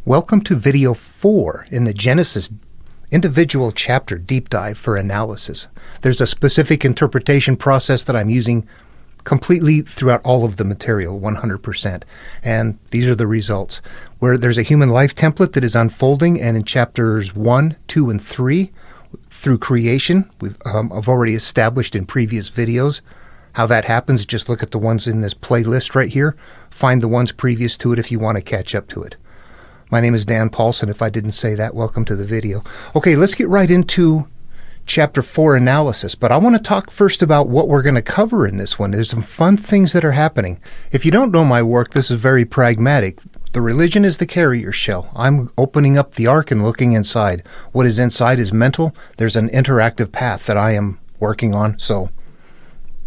Welcome to video 4 in the Genesis individual chapter deep dive for analysis. There's a specific interpretation process that I'm using completely throughout all of the material, 100%. And these are the results. Where there's a human life template that is unfolding, and in chapters 1, 2, and 3, through creation, I've already established in previous videos how that happens. Just look at the ones in this playlist right here. Find the ones previous to it if you want to catch up to it. My name is Dan Paulson. If I didn't say that, welcome to the video. Okay, let's get right into Chapter 4 analysis. But I want to talk first about what we're going to cover in this one. There's some fun things that are happening. If you don't know my work, this is very pragmatic. The religion is the carrier shell. I'm opening up the ark and looking inside. What is inside is mental. There's an interactive path that I am working on, so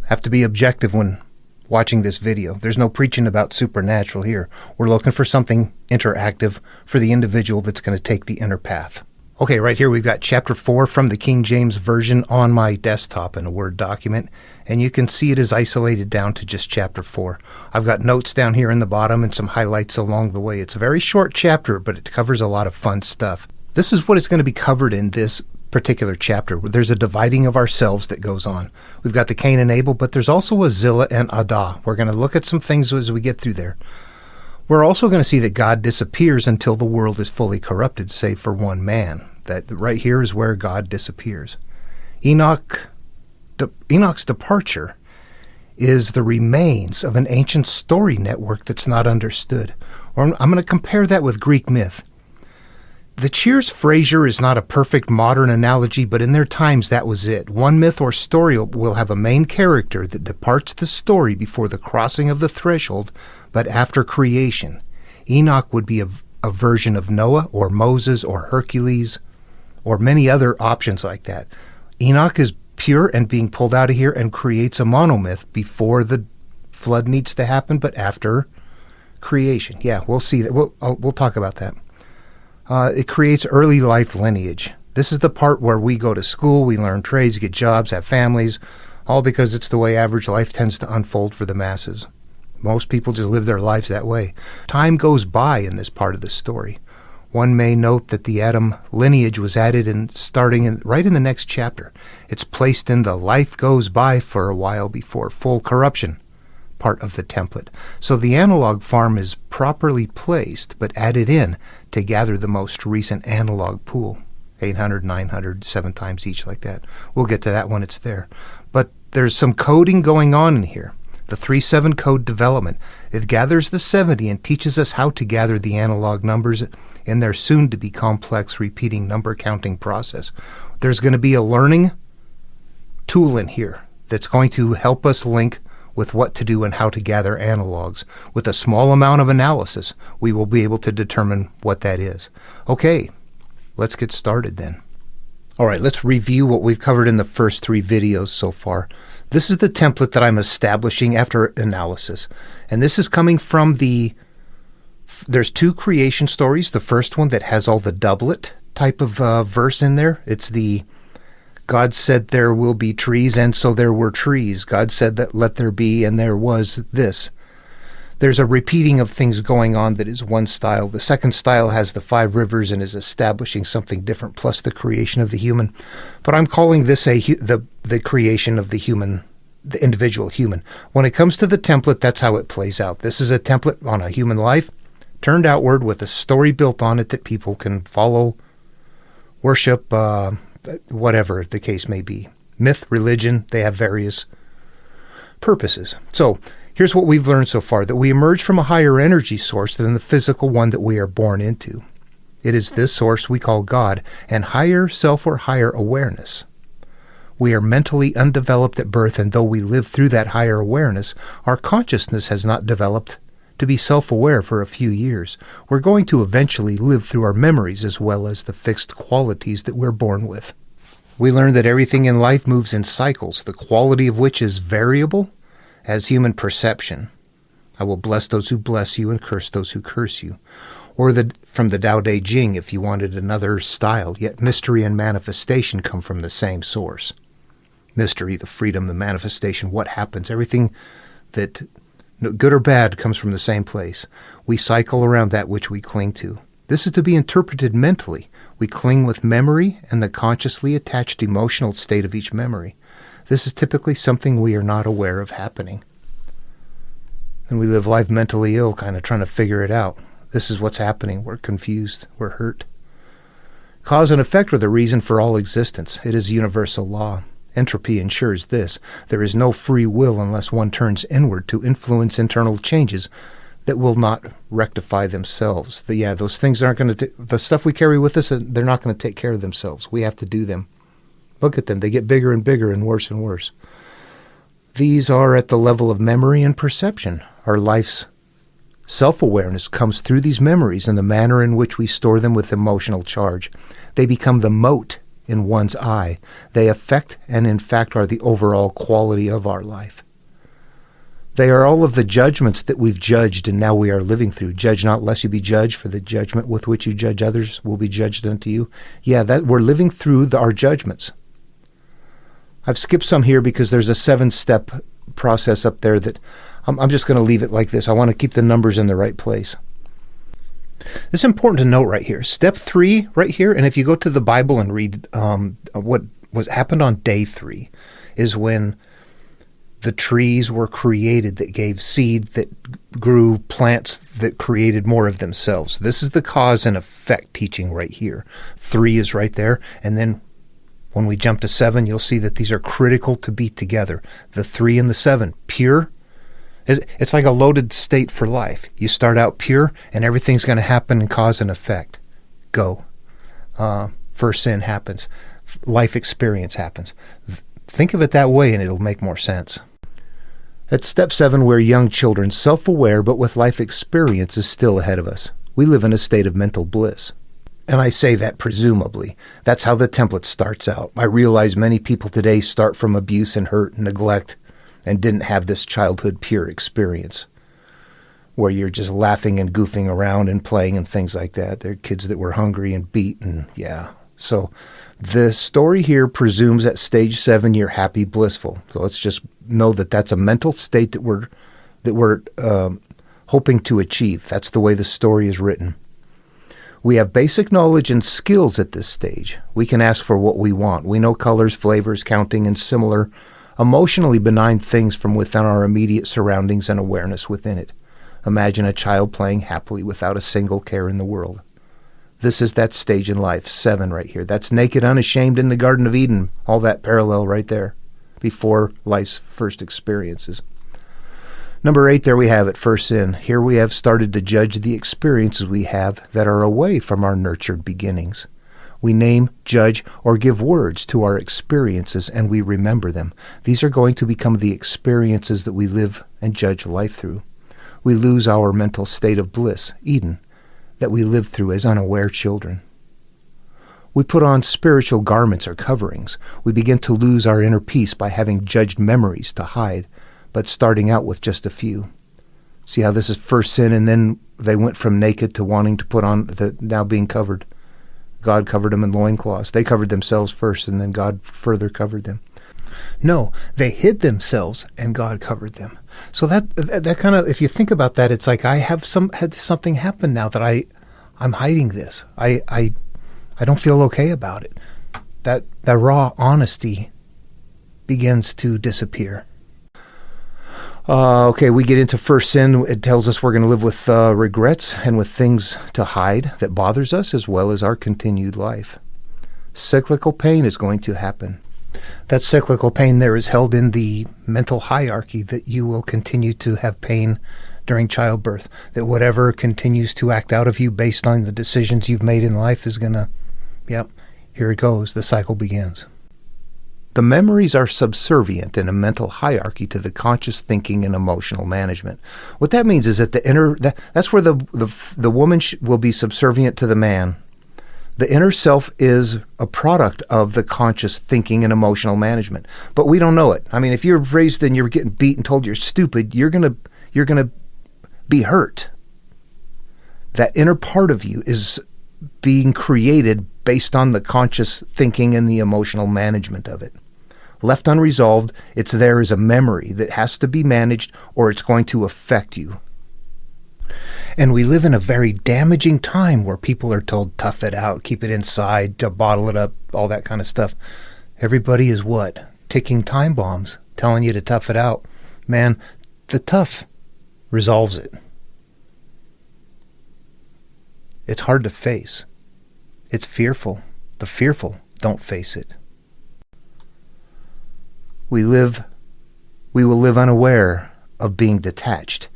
have to be objective when watching this video. There's no preaching about supernatural here. We're looking for something interactive for the individual that's going to take the inner path. Okay, right here we've got chapter 4 from the King James Version on my desktop in a Word document, and you can see it is isolated down to just chapter 4. I've got notes down here in the bottom and some highlights along the way. It's a very short chapter, but it covers a lot of fun stuff. This is what is going to be covered in this particular chapter. There's a dividing of ourselves that goes on. We've got the Cain and Abel, but there's also a Zillah and Adah. We're going to look at some things as we get through there. We're also going to see that God disappears until the world is fully corrupted, save for one man. That right here is where God disappears. Enoch's departure is the remains of an ancient story network that's not understood. Or I'm going to compare that with Greek myth. The Cheers Frasier is not a perfect modern analogy, but in their times that was it. One myth or story will have a main character that departs the story before the crossing of the threshold, but after creation. Enoch would be a version of Noah or Moses or Hercules or many other options like that. Enoch is pure and being pulled out of here and creates a monomyth before the flood needs to happen, but after creation. Yeah, we'll see that. We'll talk about that. It creates early life lineage. This is the part where we go to school, we learn trades, get jobs, have families, all because it's the way average life tends to unfold for the masses. Most people just live their lives that way. Time goes by in this part of the story. One may note that the Adam lineage was added right in the next chapter. It's placed in the life goes by for a while before full corruption part of the template. So the analog farm is properly placed, but added in to gather the most recent analog pool. 800, 900, 7 times each like that. We'll get to that when it's there. But there's some coding going on in here. The 3-7 code development. It gathers the 70 and teaches us how to gather the analog numbers in their soon-to-be complex repeating number counting process. There's going to be a learning tool in here that's going to help us link with what to do and how to gather analogs. With a small amount of analysis, we will be able to determine what that is. Okay, let's get started then. All right, let's review what we've covered in the first 3 videos so far. This is the template that I'm establishing after analysis. And this is coming from there's 2 creation stories. The first one that has all the doublet type of verse in there. It's the God said there will be trees, and so there were trees. God said that let there be, and there was this. There's a repeating of things going on that is one style. The second style has the 5 rivers and is establishing something different, plus the creation of the human. But I'm calling this the creation of the human, the individual human. When it comes to the template, that's how it plays out. This is a template on a human life, turned outward with a story built on it that people can follow, worship, whatever the case may be. Myth, religion, they have various purposes. So here's what we've learned so far, that we emerge from a higher energy source than the physical one that we are born into. It is this source we call God and higher self or higher awareness. We are mentally undeveloped at birth, and though we live through that higher awareness, our consciousness has not developed to be self-aware for a few years. We're going to eventually live through our memories as well as the fixed qualities that we're born with. We learn that everything in life moves in cycles, the quality of which is variable as human perception. I will bless those who bless you and curse those who curse you. Or from the Tao Te Ching, if you wanted another style, yet mystery and manifestation come from the same source. Mystery, the freedom, the manifestation, what happens, everything that good or bad comes from the same place. We cycle around that which we cling to. This is to be interpreted mentally. We cling with memory and the consciously attached emotional state of each memory. This is typically something we are not aware of happening. And we live life mentally ill, kind of trying to figure it out. This is what's happening. We're confused. We're hurt. Cause and effect are the reason for all existence. It is universal law. Entropy ensures this. There is no free will unless one turns inward to influence internal changes that will not rectify themselves. Those things aren't going to, the stuff we carry with us, they're not going to take care of themselves. We have to do them. Look at them. They get bigger and bigger and worse and worse. These are at the level of memory and perception. Our life's self-awareness comes through these memories and the manner in which we store them with emotional charge. They become the mote in one's eye. They affect and in fact are the overall quality of our life. They are all of the judgments that we've judged and now we are living through. Judge not lest you be judged, for the judgment with which you judge others will be judged unto you. That we're living through our judgments. I've skipped some here because there's a 7-step process up there that I'm just going to leave it like this. I want to keep the numbers in the right place. This is important to note right here. Step 3 right here, and if you go to the Bible and read what happened on day 3 is when the trees were created that gave seed that grew plants that created more of themselves. This is the cause and effect teaching right here. 3 is right there, and then when we jump to 7, you'll see that these are critical to be together. The 3 and the 7, pure. It's like a loaded state for life. You start out pure, and everything's going to happen in cause and effect. Go. First sin happens. Life experience happens. Think of it that way, and it'll make more sense. At step 7, we're young children, self-aware, but with life experience is still ahead of us. We live in a state of mental bliss. And I say that presumably. That's how the template starts out. I realize many people today start from abuse and hurt and neglect and didn't have this childhood pure experience where you're just laughing and goofing around and playing and things like that. There are kids that were hungry and beat and So the story here presumes at stage 7 you're happy, blissful. So let's just know that that's a mental state that we're hoping to achieve. That's the way the story is written. We have basic knowledge and skills at this stage. We can ask for what we want. We know colors, flavors, counting, and similar emotionally benign things from within our immediate surroundings and awareness within it. Imagine a child playing happily without a single care in the world. This is that stage in life, 7 right here. That's naked, unashamed in the Garden of Eden. All that parallel right there before life's first experiences. Number 8, there we have it, first sin. Here we have started to judge the experiences we have that are away from our nurtured beginnings. We name, judge, or give words to our experiences, and we remember them. These are going to become the experiences that we live and judge life through. We lose our mental state of bliss, Eden, that we live through as unaware children. We put on spiritual garments or coverings. We begin to lose our inner peace by having judged memories to hide, but starting out with just a few. See how this is first sin, and then they went from naked to wanting to put on the now being covered. God covered them in loincloths. They covered themselves first, and then God further covered them. No, they hid themselves, and God covered them. So that kind of, if you think about that, it's like I have had something happen now that I'm hiding this. I don't feel okay about it. That raw honesty begins to disappear. Okay, we get into first sin. It tells us we're going to live with regrets and with things to hide that bothers us, as well as our continued life. Cyclical pain is going to happen. That cyclical pain there is held in the mental hierarchy that you will continue to have pain during childbirth, that whatever continues to act out of you based on the decisions you've made in life is going to, here it goes, the cycle begins. The memories are subservient in a mental hierarchy to the conscious thinking and emotional management. What that means is that that's where the woman will be subservient to the man. The inner self is a product of the conscious thinking and emotional management, but we don't know it. I mean, if you're raised and you're getting beat and told you're stupid, you're gonna be hurt. That inner part of you is being created based on the conscious thinking and the emotional management of it. Left unresolved, it's there as a memory that has to be managed or it's going to affect you. And we live in a very damaging time where people are told, tough it out, keep it inside, to bottle it up, all that kind of stuff. Everybody is what? Ticking time bombs, telling you to tough it out. Man, the tough resolves it. It's hard to face. It's fearful. The fearful don't face it. We will live unaware of being detached.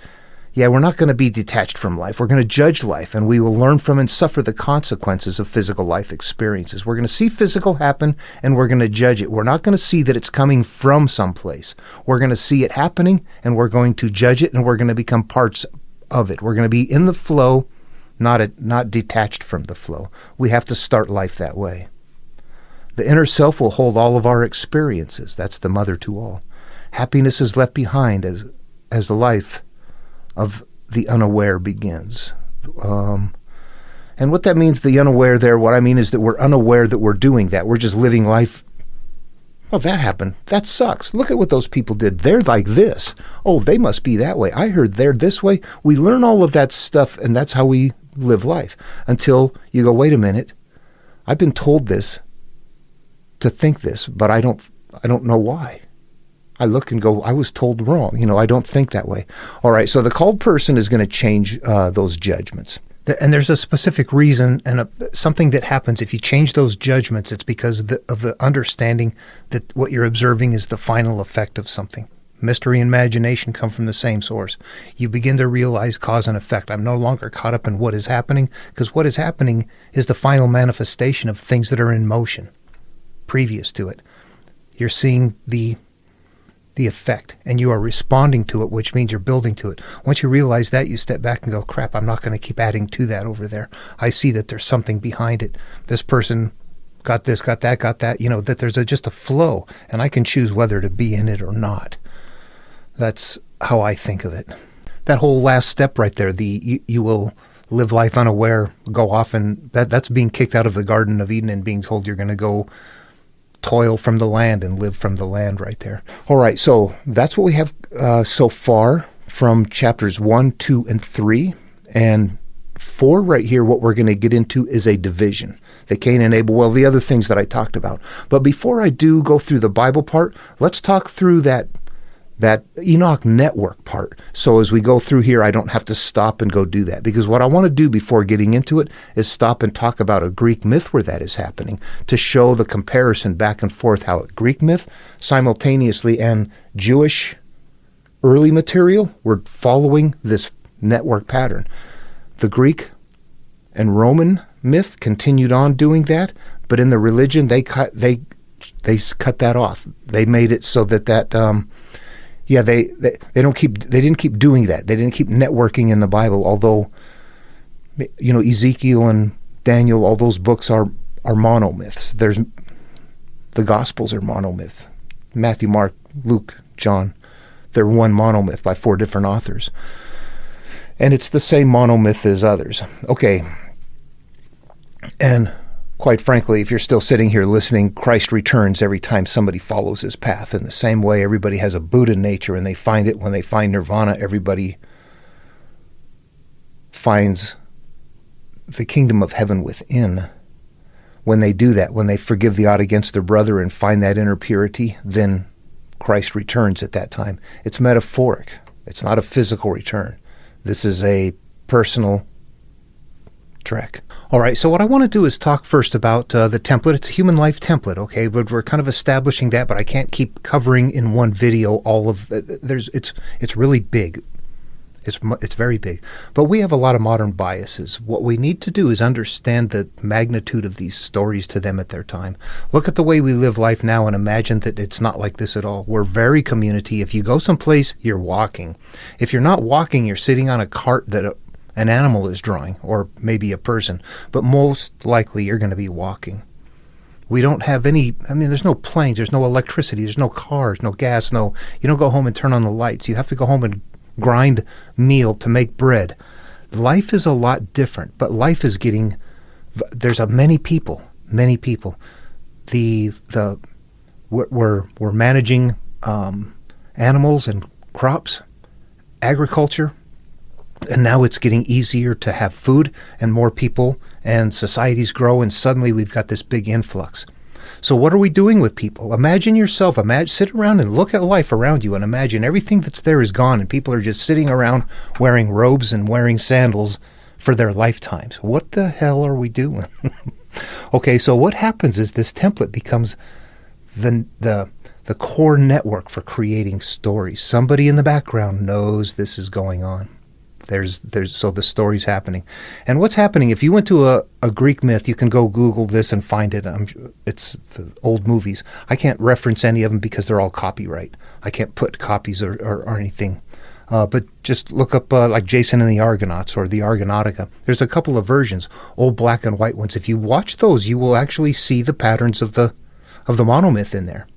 Yeah, we're not going to be detached from life. We're going to judge life, and we will learn from and suffer the consequences of physical life experiences. We're going to see physical happen, and we're going to judge it. We're not going to see that it's coming from someplace. We're going to see it happening, and we're going to judge it, and we're going to become parts of it. We're going to be in the flow, not detached from the flow. We have to start life that way. The inner self will hold all of our experiences. That's the mother to all. Happiness is left behind as the life of the unaware begins. And what that means, the unaware there, what I mean is that we're unaware that we're doing that. We're just living life. Oh, that happened. That sucks. Look at what those people did. They're like this. Oh, they must be that way. I heard they're this way. We learn all of that stuff, and that's how we live life. Until you go, wait a minute. I've been told this, to think this, but I don't know why. I look and go, I was told wrong. I don't think that way. All right, so the called person is going to change those judgments. And there's a specific reason and something that happens if you change those judgments. It's because of the understanding that what you're observing is the final effect of something. Mystery and imagination come from the same source. You begin to realize cause and effect. I'm no longer caught up in what is happening, because what is happening is the final manifestation of things that are in motion previous to it. You're seeing the effect, and you are responding to it, which means you're building to it. Once you realize that, you step back and go, crap, I'm not going to keep adding to that over there. I see that there's something behind it. This person got this, got that, that there's just a flow, and I can choose whether to be in it or not. That's how I think of it. That whole last step right there, you will live life unaware, go off, and that's being kicked out of the Garden of Eden and being told you're going to go toil from the land and live from the land right there. All right, so that's what we have so far from chapters 1, 2, and 3. And 4 right here, what we're going to get into is a division. The Cain and Abel, well, the other things that I talked about. But before I do go through the Bible part, let's talk through that Enoch network part. So as we go through here, I don't have to stop and go do that. Because what I want to do before getting into it is stop and talk about a Greek myth where that is happening, to show the comparison back and forth, how a Greek myth simultaneously and Jewish early material were following this network pattern. The Greek and Roman myth continued on doing that, but in the religion, they cut that off. They made it so that they didn't keep doing that. They didn't keep networking in the Bible, although Ezekiel and Daniel, all those books are monomyths. The Gospels are monomyth. Matthew, Mark, Luke, John, they're one monomyth by 4 different authors. And it's the same monomyth as others. Okay. And quite frankly, if you're still sitting here listening, Christ returns every time somebody follows his path. In the same way, everybody has a Buddha nature, and they find it when they find nirvana. Everybody finds the kingdom of heaven within. When they do that, when they forgive the odd against their brother and find that inner purity, then Christ returns at that time. It's metaphoric. It's not a physical return. This is a personal trek. All right, so what I want to do is talk first about the template. It's a human life template, okay? But we're kind of establishing that, but I can't keep covering in one video all of it's really big. It's very big. But we have a lot of modern biases. What we need to do is understand the magnitude of these stories to them at their time. Look at the way we live life now and imagine that it's not like this at all. We're very community. If you go someplace, you're walking. If you're not walking, you're sitting on a cart that an animal is drawing, or maybe a person. But most likely you're going to be walking. We don't have there's no planes, there's no electricity, there's no cars, no gas, you don't go home and turn on the lights. You have to go home and grind meal to make bread. Life is a lot different, but life is there's many people. We're managing animals and crops, agriculture, And now it's getting easier to have food and more people, and societies grow, and suddenly we've got this big influx. So what are we doing with people? Imagine yourself, sit around and look at life around you and imagine everything that's there is gone and people are just sitting around wearing robes and wearing sandals for their lifetimes. What the hell are we doing? Okay, so what happens is this template becomes the core network for creating stories. Somebody in the background knows this is going on. So the story's happening. And what's happening, if you went to a Greek myth, you can go Google this and find it. It's the old movies. I can't reference any of them because they're all copyright. I can't put copies or anything. But just look up like Jason and the Argonauts or the Argonautica. There's a couple of versions, old black and white ones. If you watch those, you will actually see the patterns of the monomyth in there.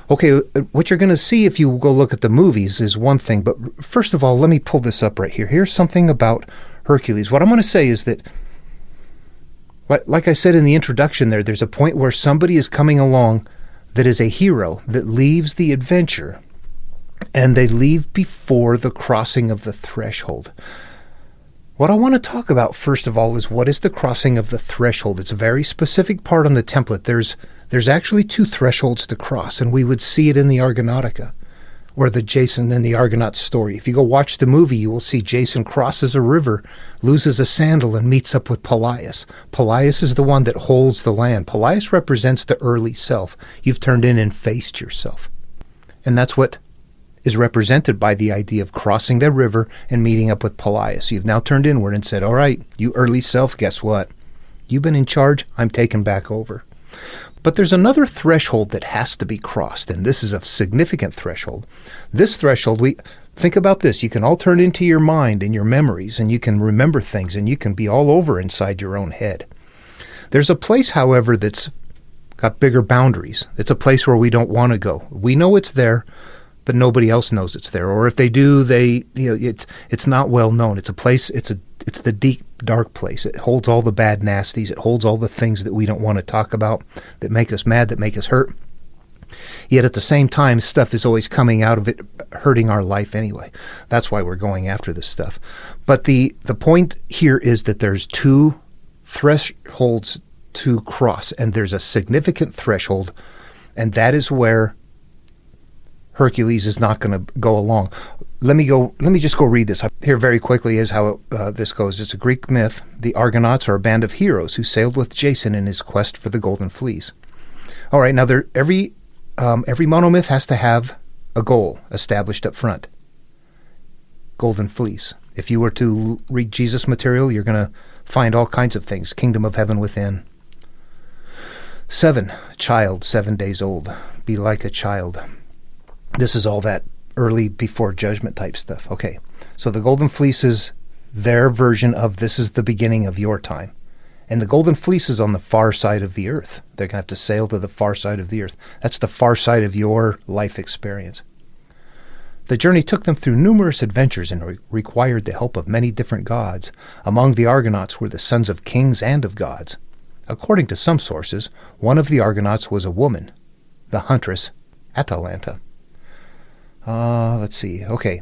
Okay, what you're going to see if you go look at the movies is one thing, but first of all, let me pull this up right here. Here's something about Hercules. What I'm going to say is that, like I said in the introduction there's a point where somebody is coming along that is a hero that leaves the adventure, and they leave before the crossing of the threshold. What I want to talk about first of all is what is the crossing of the threshold. It's a very specific part on the template. There's actually 2 thresholds to cross, and we would see it in the Argonautica, or the Jason and the Argonauts story. If you go watch the movie, you will see Jason crosses a river, loses a sandal, and meets up with Pelias. Pelias is the one that holds the land. Pelias represents the early self. You've turned in and faced yourself. And that's what is represented by the idea of crossing the river and meeting up with Pelias. You've now turned inward and said, all right, you early self, guess what? You've been in charge. I'm taking back over. But there's another threshold that has to be crossed, and this is a significant threshold. This threshold, think about this. You can all turn into your mind and your memories, and you can remember things, and you can be all over inside your own head. There's a place, however, that's got bigger boundaries. It's a place where we don't want to go. We know it's there, but nobody else knows it's there. Or if they do, it's not well known. It's a place. It's the deep, dark place. It holds all the bad nasties. It holds all the things that we don't want to talk about, that make us mad, that make us hurt. Yet at the same time, stuff is always coming out of it, hurting our life anyway. That's why we're going after this stuff. But the point here is that there's 2 thresholds to cross, and there's a significant threshold, and that is where Hercules is not going to go along. Let me just go read this. Here very quickly is how this goes. It's a Greek myth. The Argonauts are a band of heroes who sailed with Jason in his quest for the Golden Fleece. All right, now every monomyth has to have a goal established up front. Golden Fleece. If you were to read Jesus material, you're going to find all kinds of things. Kingdom of heaven within. 7, child, 7 days old. Be like a child. This is all that early before judgment type stuff. Okay, so the Golden Fleece is their version of this is the beginning of your time. And the Golden Fleece is on the far side of the earth. They're going to have to sail to the far side of the earth. That's the far side of your life experience. The journey took them through numerous adventures and required the help of many different gods. Among the Argonauts were the sons of kings and of gods. According to some sources, one of the Argonauts was a woman, the huntress Atalanta. Let's see. Okay.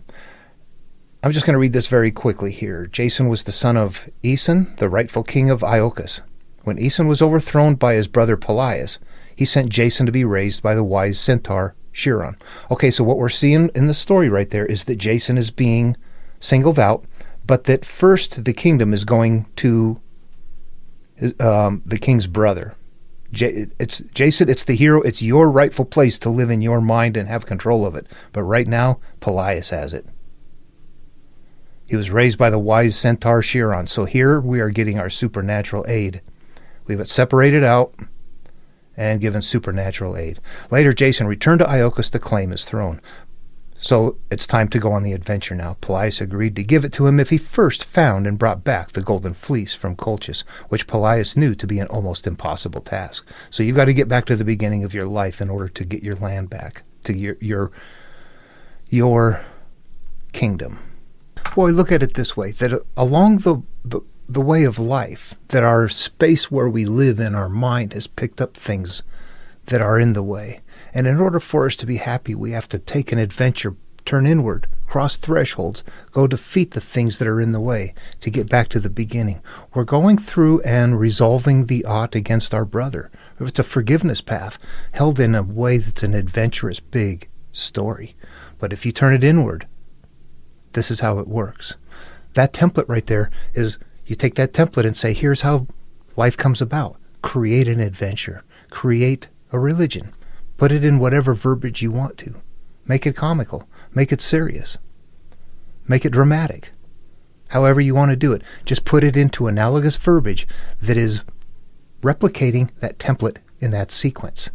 I'm just going to read this very quickly here. Jason was the son of Aeson, the rightful king of Iolcus. When Aeson was overthrown by his brother Pelias, he sent Jason to be raised by the wise centaur Chiron. Okay, so what we're seeing in the story right there is that Jason is being singled out, but that first the kingdom is going to the king's brother. It's Jason, it's the hero, it's your rightful place to live in your mind and have control of it. But right now, Pelias has it. He was raised by the wise centaur Chiron. So here we are getting our supernatural aid. We've been separated out and given supernatural aid. Later, Jason returned to Iolcus to claim his throne. So it's time to go on the adventure now. Pelias agreed to give it to him if he first found and brought back the Golden Fleece from Colchis, which Pelias knew to be an almost impossible task. So you've got to get back to the beginning of your life in order to get your land back, to your kingdom. Boy, look at it this way, that along the way of life, that our space where we live in our mind has picked up things that are in the way. And in order for us to be happy, we have to take an adventure turn inward, cross thresholds, go defeat the things that are in the way to get back to the beginning. We're going through and resolving the ought against our brother. It's a forgiveness path held in a way that's an adventurous, big story. But if you turn it inward, this is how it works. That template right there is, you take that template and say, here's how life comes about. Create an adventure. Create a religion. Put it in whatever verbiage you want to. Make it comical. Make it serious. Make it dramatic. However you want to do it. Just put it into analogous verbiage that is replicating that template in that sequence.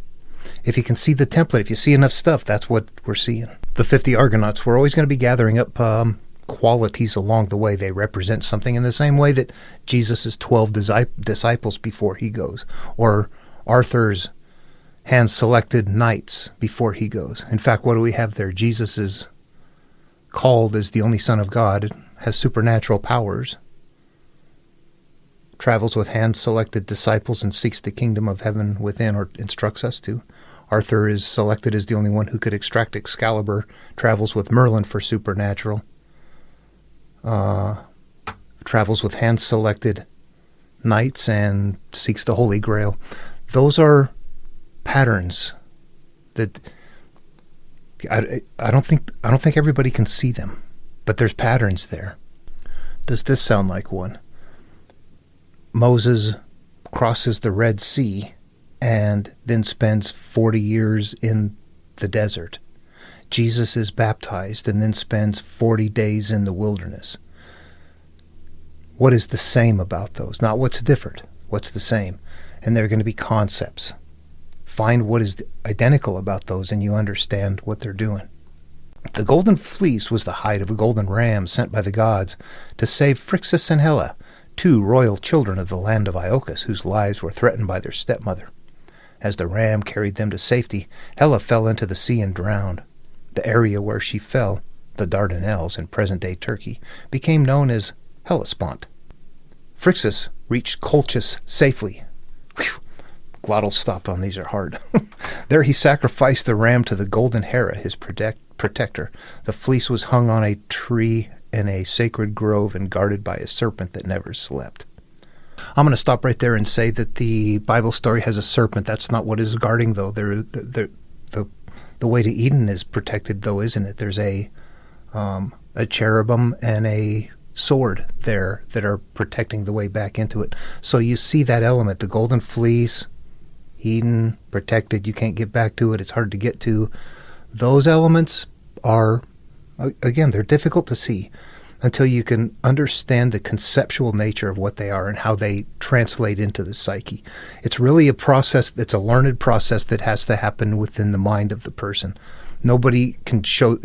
If you can see the template, if you see enough stuff, that's what we're seeing. The 50 Argonauts, we're always going to be gathering up qualities along the way. They represent something in the same way that Jesus' 12 disciples before he goes, or Arthur's hand-selected knights before he goes. In fact, what do we have there? Jesus is called as the only Son of God, has supernatural powers, travels with hand-selected disciples and seeks the kingdom of heaven within, or instructs us to. Arthur is selected as the only one who could extract Excalibur, travels with Merlin for supernatural, travels with hand-selected knights and seeks the Holy Grail. Those are patterns that I don't think everybody can see them, but there's patterns there. Does this sound like one? Moses crosses the Red Sea and then spends 40 years in the desert. Jesus is baptized and then spends 40 days in the wilderness. What is the same about those? Not what's different, what's the same. And they're going to be concepts. Find what is identical about those and you understand what they're doing. The golden fleece was the hide of a golden ram sent by the gods to save Phrixus and Helle, two royal children of the land of Iolcus, whose lives were threatened by their stepmother. As the ram carried them to safety, Helle fell into the sea and drowned. The area where she fell, the Dardanelles in present-day Turkey, became known as Hellespont. Phrixus reached Colchis safely. Whew. Glottal stop on these are hard. There he sacrificed the ram to the golden Hera, his protector. The fleece was hung on a tree in a sacred grove and guarded by a serpent that never slept. I'm going to stop right there and say that the Bible story has a serpent. That's not what is guarding, though. The way to Eden is protected, though, isn't it? There's a cherubim and a sword there that are protecting the way back into it. So you see that element, the golden fleece, Eden, protected, you can't get back to it, it's hard to get to. Those elements are, again, they're difficult to see until you can understand the conceptual nature of what they are and how they translate into the psyche. It's really a process, it's a learned process that has to happen within the mind of the person. Nobody can show,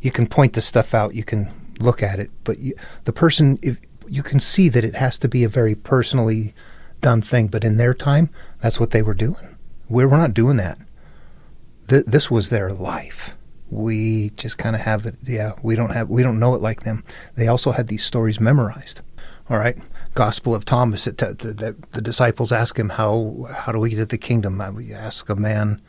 you can point the stuff out, you can look at it, but the person, you can see that it has to be a very personally done thing, but in their time, that's what they were doing. We're not doing that. This was their life. We just kind of have it. Yeah, we don't know it like them. They also had these stories memorized. All right, Gospel of Thomas. The disciples ask him, how do we get to the kingdom? We ask a man,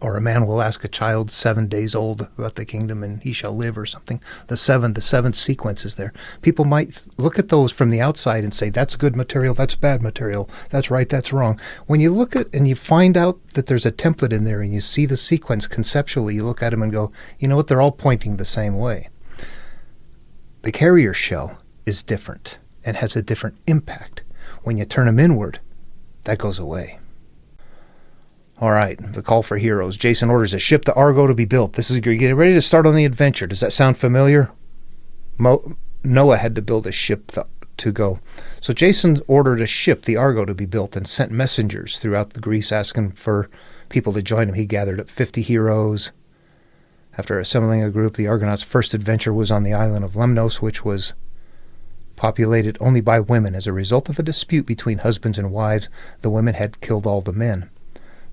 or a man will ask a child 7 days old about the kingdom, and he shall live, or something. The seventh sequence is there. People might look at those from the outside and say, that's good material, that's bad material, that's right, that's wrong. When you look at and you find out that there's a template in there and you see the sequence conceptually, you look at them and go, you know what, they're all pointing the same way. The carrier shell is different and has a different impact. When you turn them inward, that goes away. All right, the call for heroes. Jason orders a ship to Argo to be built. This is you're getting ready to start on the adventure. Does that sound familiar? Noah had to build a ship to go. So Jason ordered a ship, the Argo, to be built and sent messengers throughout the Greece asking for people to join him. He gathered up 50 heroes. After assembling a group, the Argonauts' first adventure was on the island of Lemnos, which was populated only by women. As a result of a dispute between husbands and wives, the women had killed all the men.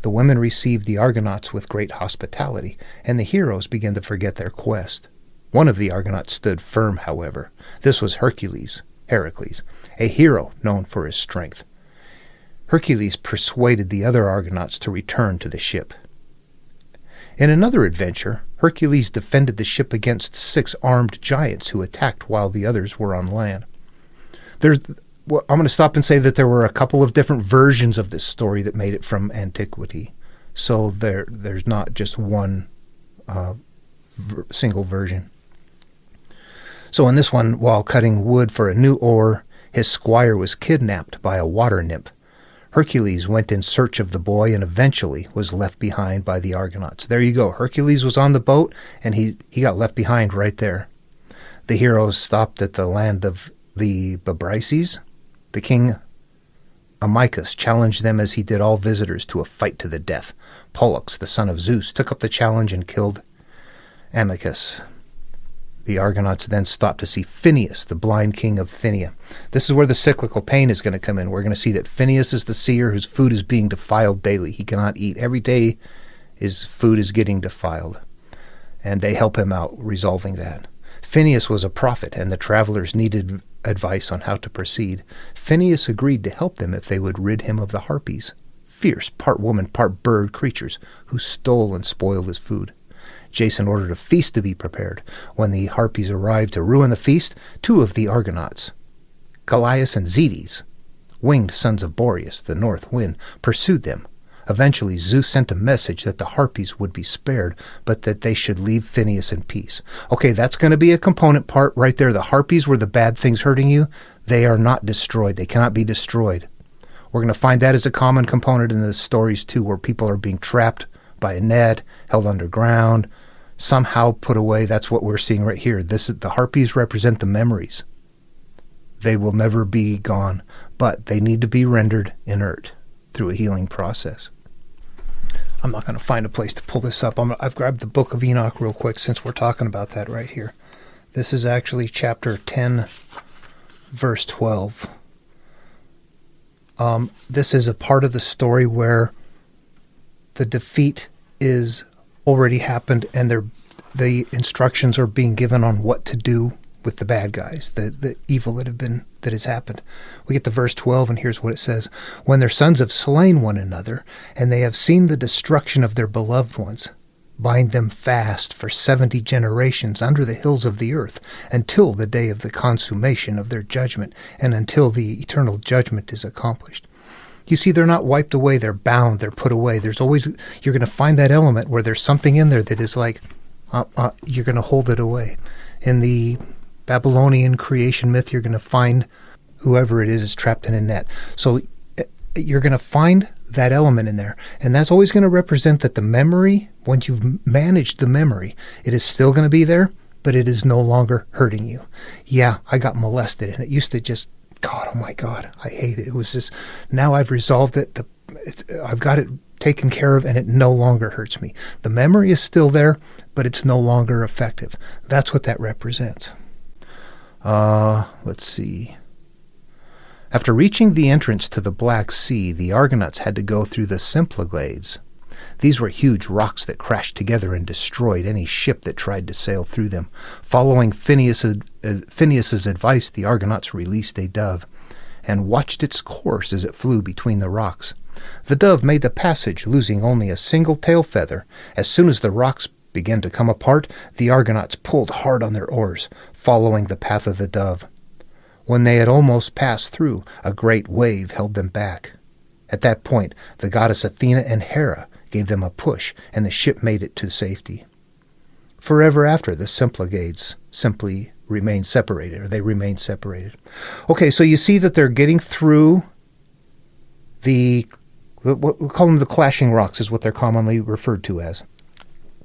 The women received the Argonauts with great hospitality, and the heroes began to forget their quest. One of the Argonauts stood firm, however. This was Heracles, a hero known for his strength. Hercules persuaded the other Argonauts to return to the ship. In another adventure, Hercules defended the ship against 6 armed giants who attacked while the others were on land. I'm going to stop and say that there were a couple of different versions of this story that made it from antiquity. So there's not just one single version. So in this one, while cutting wood for a new oar, his squire was kidnapped by a water nymph. Hercules went in search of the boy and eventually was left behind by the Argonauts. There you go. Hercules was on the boat, and he got left behind right there. The heroes stopped at the land of the Babrices. The king Amycus challenged them as he did all visitors to a fight to the death. Pollux, the son of Zeus, took up the challenge and killed Amycus. The Argonauts then stopped to see Phineus, the blind king of Thynia. This is where the cyclical pain is going to come in. We're going to see that Phineus is the seer whose food is being defiled daily. He cannot eat. Every day his food is getting defiled. And they help him out resolving that. Phineus was a prophet, and the travelers needed advice on how to proceed. Phineus agreed to help them if they would rid him of the harpies, fierce, part woman, part bird creatures who stole and spoiled his food. Jason ordered a feast to be prepared. When the harpies arrived to ruin the feast, 2 of the Argonauts, Callias and Zetes, winged sons of Boreas, the north wind, pursued them. Eventually, Zeus sent a message that the harpies would be spared, but that they should leave Phineus in peace. Okay, that's going to be a component part right there. The harpies were the bad things hurting you. They are not destroyed. They cannot be destroyed. We're going to find that as a common component in the stories, too, where people are being trapped by a net, held underground, somehow put away. That's what we're seeing right here. The harpies represent the memories. They will never be gone, but they need to be rendered inert through a healing process. I'm not going to find a place to pull this up. I've grabbed the book of Enoch real quick since we're talking about that right here. This is actually chapter 10, verse 12. This is a part of the story where the defeat is already happened and the instructions are being given on what to do with the bad guys, the evil that has happened. We get to verse 12, and here's what it says. When their sons have slain one another, and they have seen the destruction of their beloved ones, bind them fast for 70 generations under the hills of the earth, until the day of the consummation of their judgment, and until the eternal judgment is accomplished. You see, they're not wiped away, they're bound, they're put away. There's always, you're going to find that element where there's something in there that is like, you're going to hold it away. In the Babylonian creation myth, you're going to find whoever it is trapped in a net. So you're going to find that element in there. And that's always going to represent that the memory, once you've managed the memory, it is still going to be there, but it is no longer hurting you. Yeah, I got molested, and it used to just, God, oh my God, I hate it. It was just, now I've resolved it. I've got it taken care of, and it no longer hurts me. The memory is still there, but it's no longer effective. That's what that represents. Let's see. After reaching the entrance to the Black Sea, the Argonauts had to go through the Symplegades. These were huge rocks that crashed together and destroyed any ship that tried to sail through them. Following Phineus's advice, the Argonauts released a dove and watched its course as it flew between the rocks. The dove made the passage, losing only a single tail feather. As soon as the rocks began to come apart, the Argonauts pulled hard on their oars, following the path of the dove. When they had almost passed through, a great wave held them back. At that point, the goddess Athena and Hera gave them a push, and the ship made it to safety. Forever after, the Symplegades simply remained separated, or they remained separated. Okay, so you see that they're getting through what we call them the clashing rocks is what they're commonly referred to as.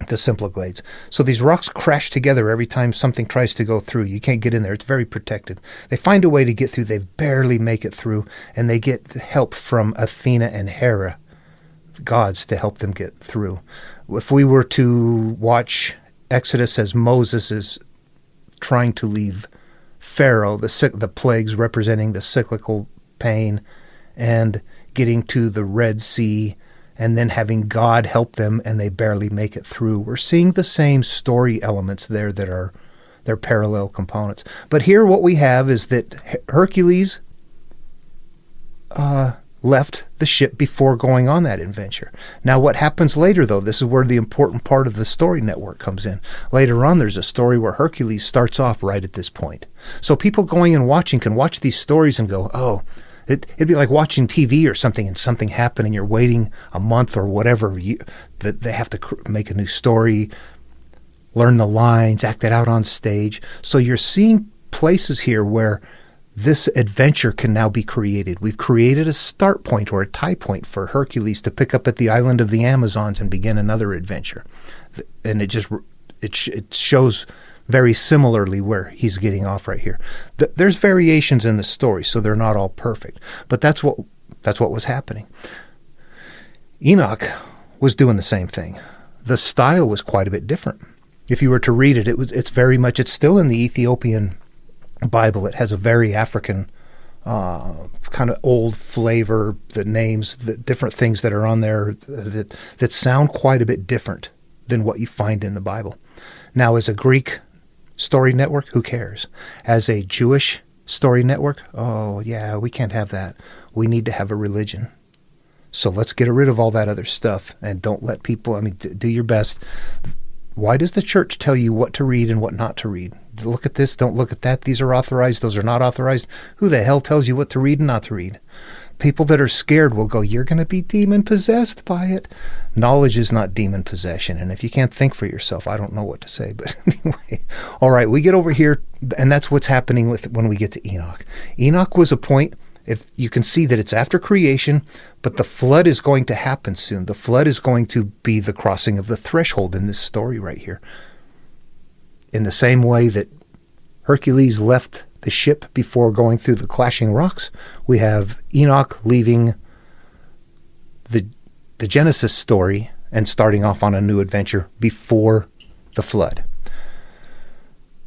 The Symplegades. So these rocks crash together every time something tries to go through. You can't get in there. It's very protected. They find a way to get through. They barely make it through, and they get help from Athena and Hera, gods, to help them get through. If we were to watch Exodus as Moses is trying to leave Pharaoh, the plagues representing the cyclical pain, and getting to the Red Sea, and then having God help them, and they barely make it through. We're seeing the same story elements there that are their parallel components. But here what we have is that Hercules left the ship before going on that adventure. Now, what happens later, though, this is where the important part of the story network comes in. Later on, there's a story where Hercules starts off right at this point. So people going and watching can watch these stories and go, oh, it'd be like watching TV or something, and something happened and you're waiting a month or whatever. That they have to make a new story, learn the lines, act it out on stage. So you're seeing places here where this adventure can now be created. We've created a start point or a tie point for Hercules to pick up at the island of the Amazons and begin another adventure. And it shows very similarly where he's getting off right here. There's variations in the story, so they're not all perfect. But that's what was happening. Enoch was doing the same thing. The style was quite a bit different. If you were to read it, it's still in the Ethiopian Bible. It has a very African kind of old flavor. The names, the different things that are on there that sound quite a bit different than what you find in the Bible. Now, as a Greek story network, who cares? As a Jewish story network, oh yeah, we can't have that. We need to have a religion. So let's get rid of all that other stuff and don't let people, do your best. Why does the church tell you what to read and what not to read? Look at this, don't look at that. These are authorized, those are not authorized. Who the hell tells you what to read and not to read? People that are scared will go, you're going to be demon-possessed by it. Knowledge is not demon possession. And if you can't think for yourself, I don't know what to say. But anyway, all right, we get over here, and that's what's happening when we get to Enoch. Enoch was a point, if you can see that it's after creation, but the flood is going to happen soon. The flood is going to be the crossing of the threshold in this story right here. In the same way that Hercules left the ship before going through the clashing rocks, we have Enoch leaving the Genesis story and starting off on a new adventure before the flood.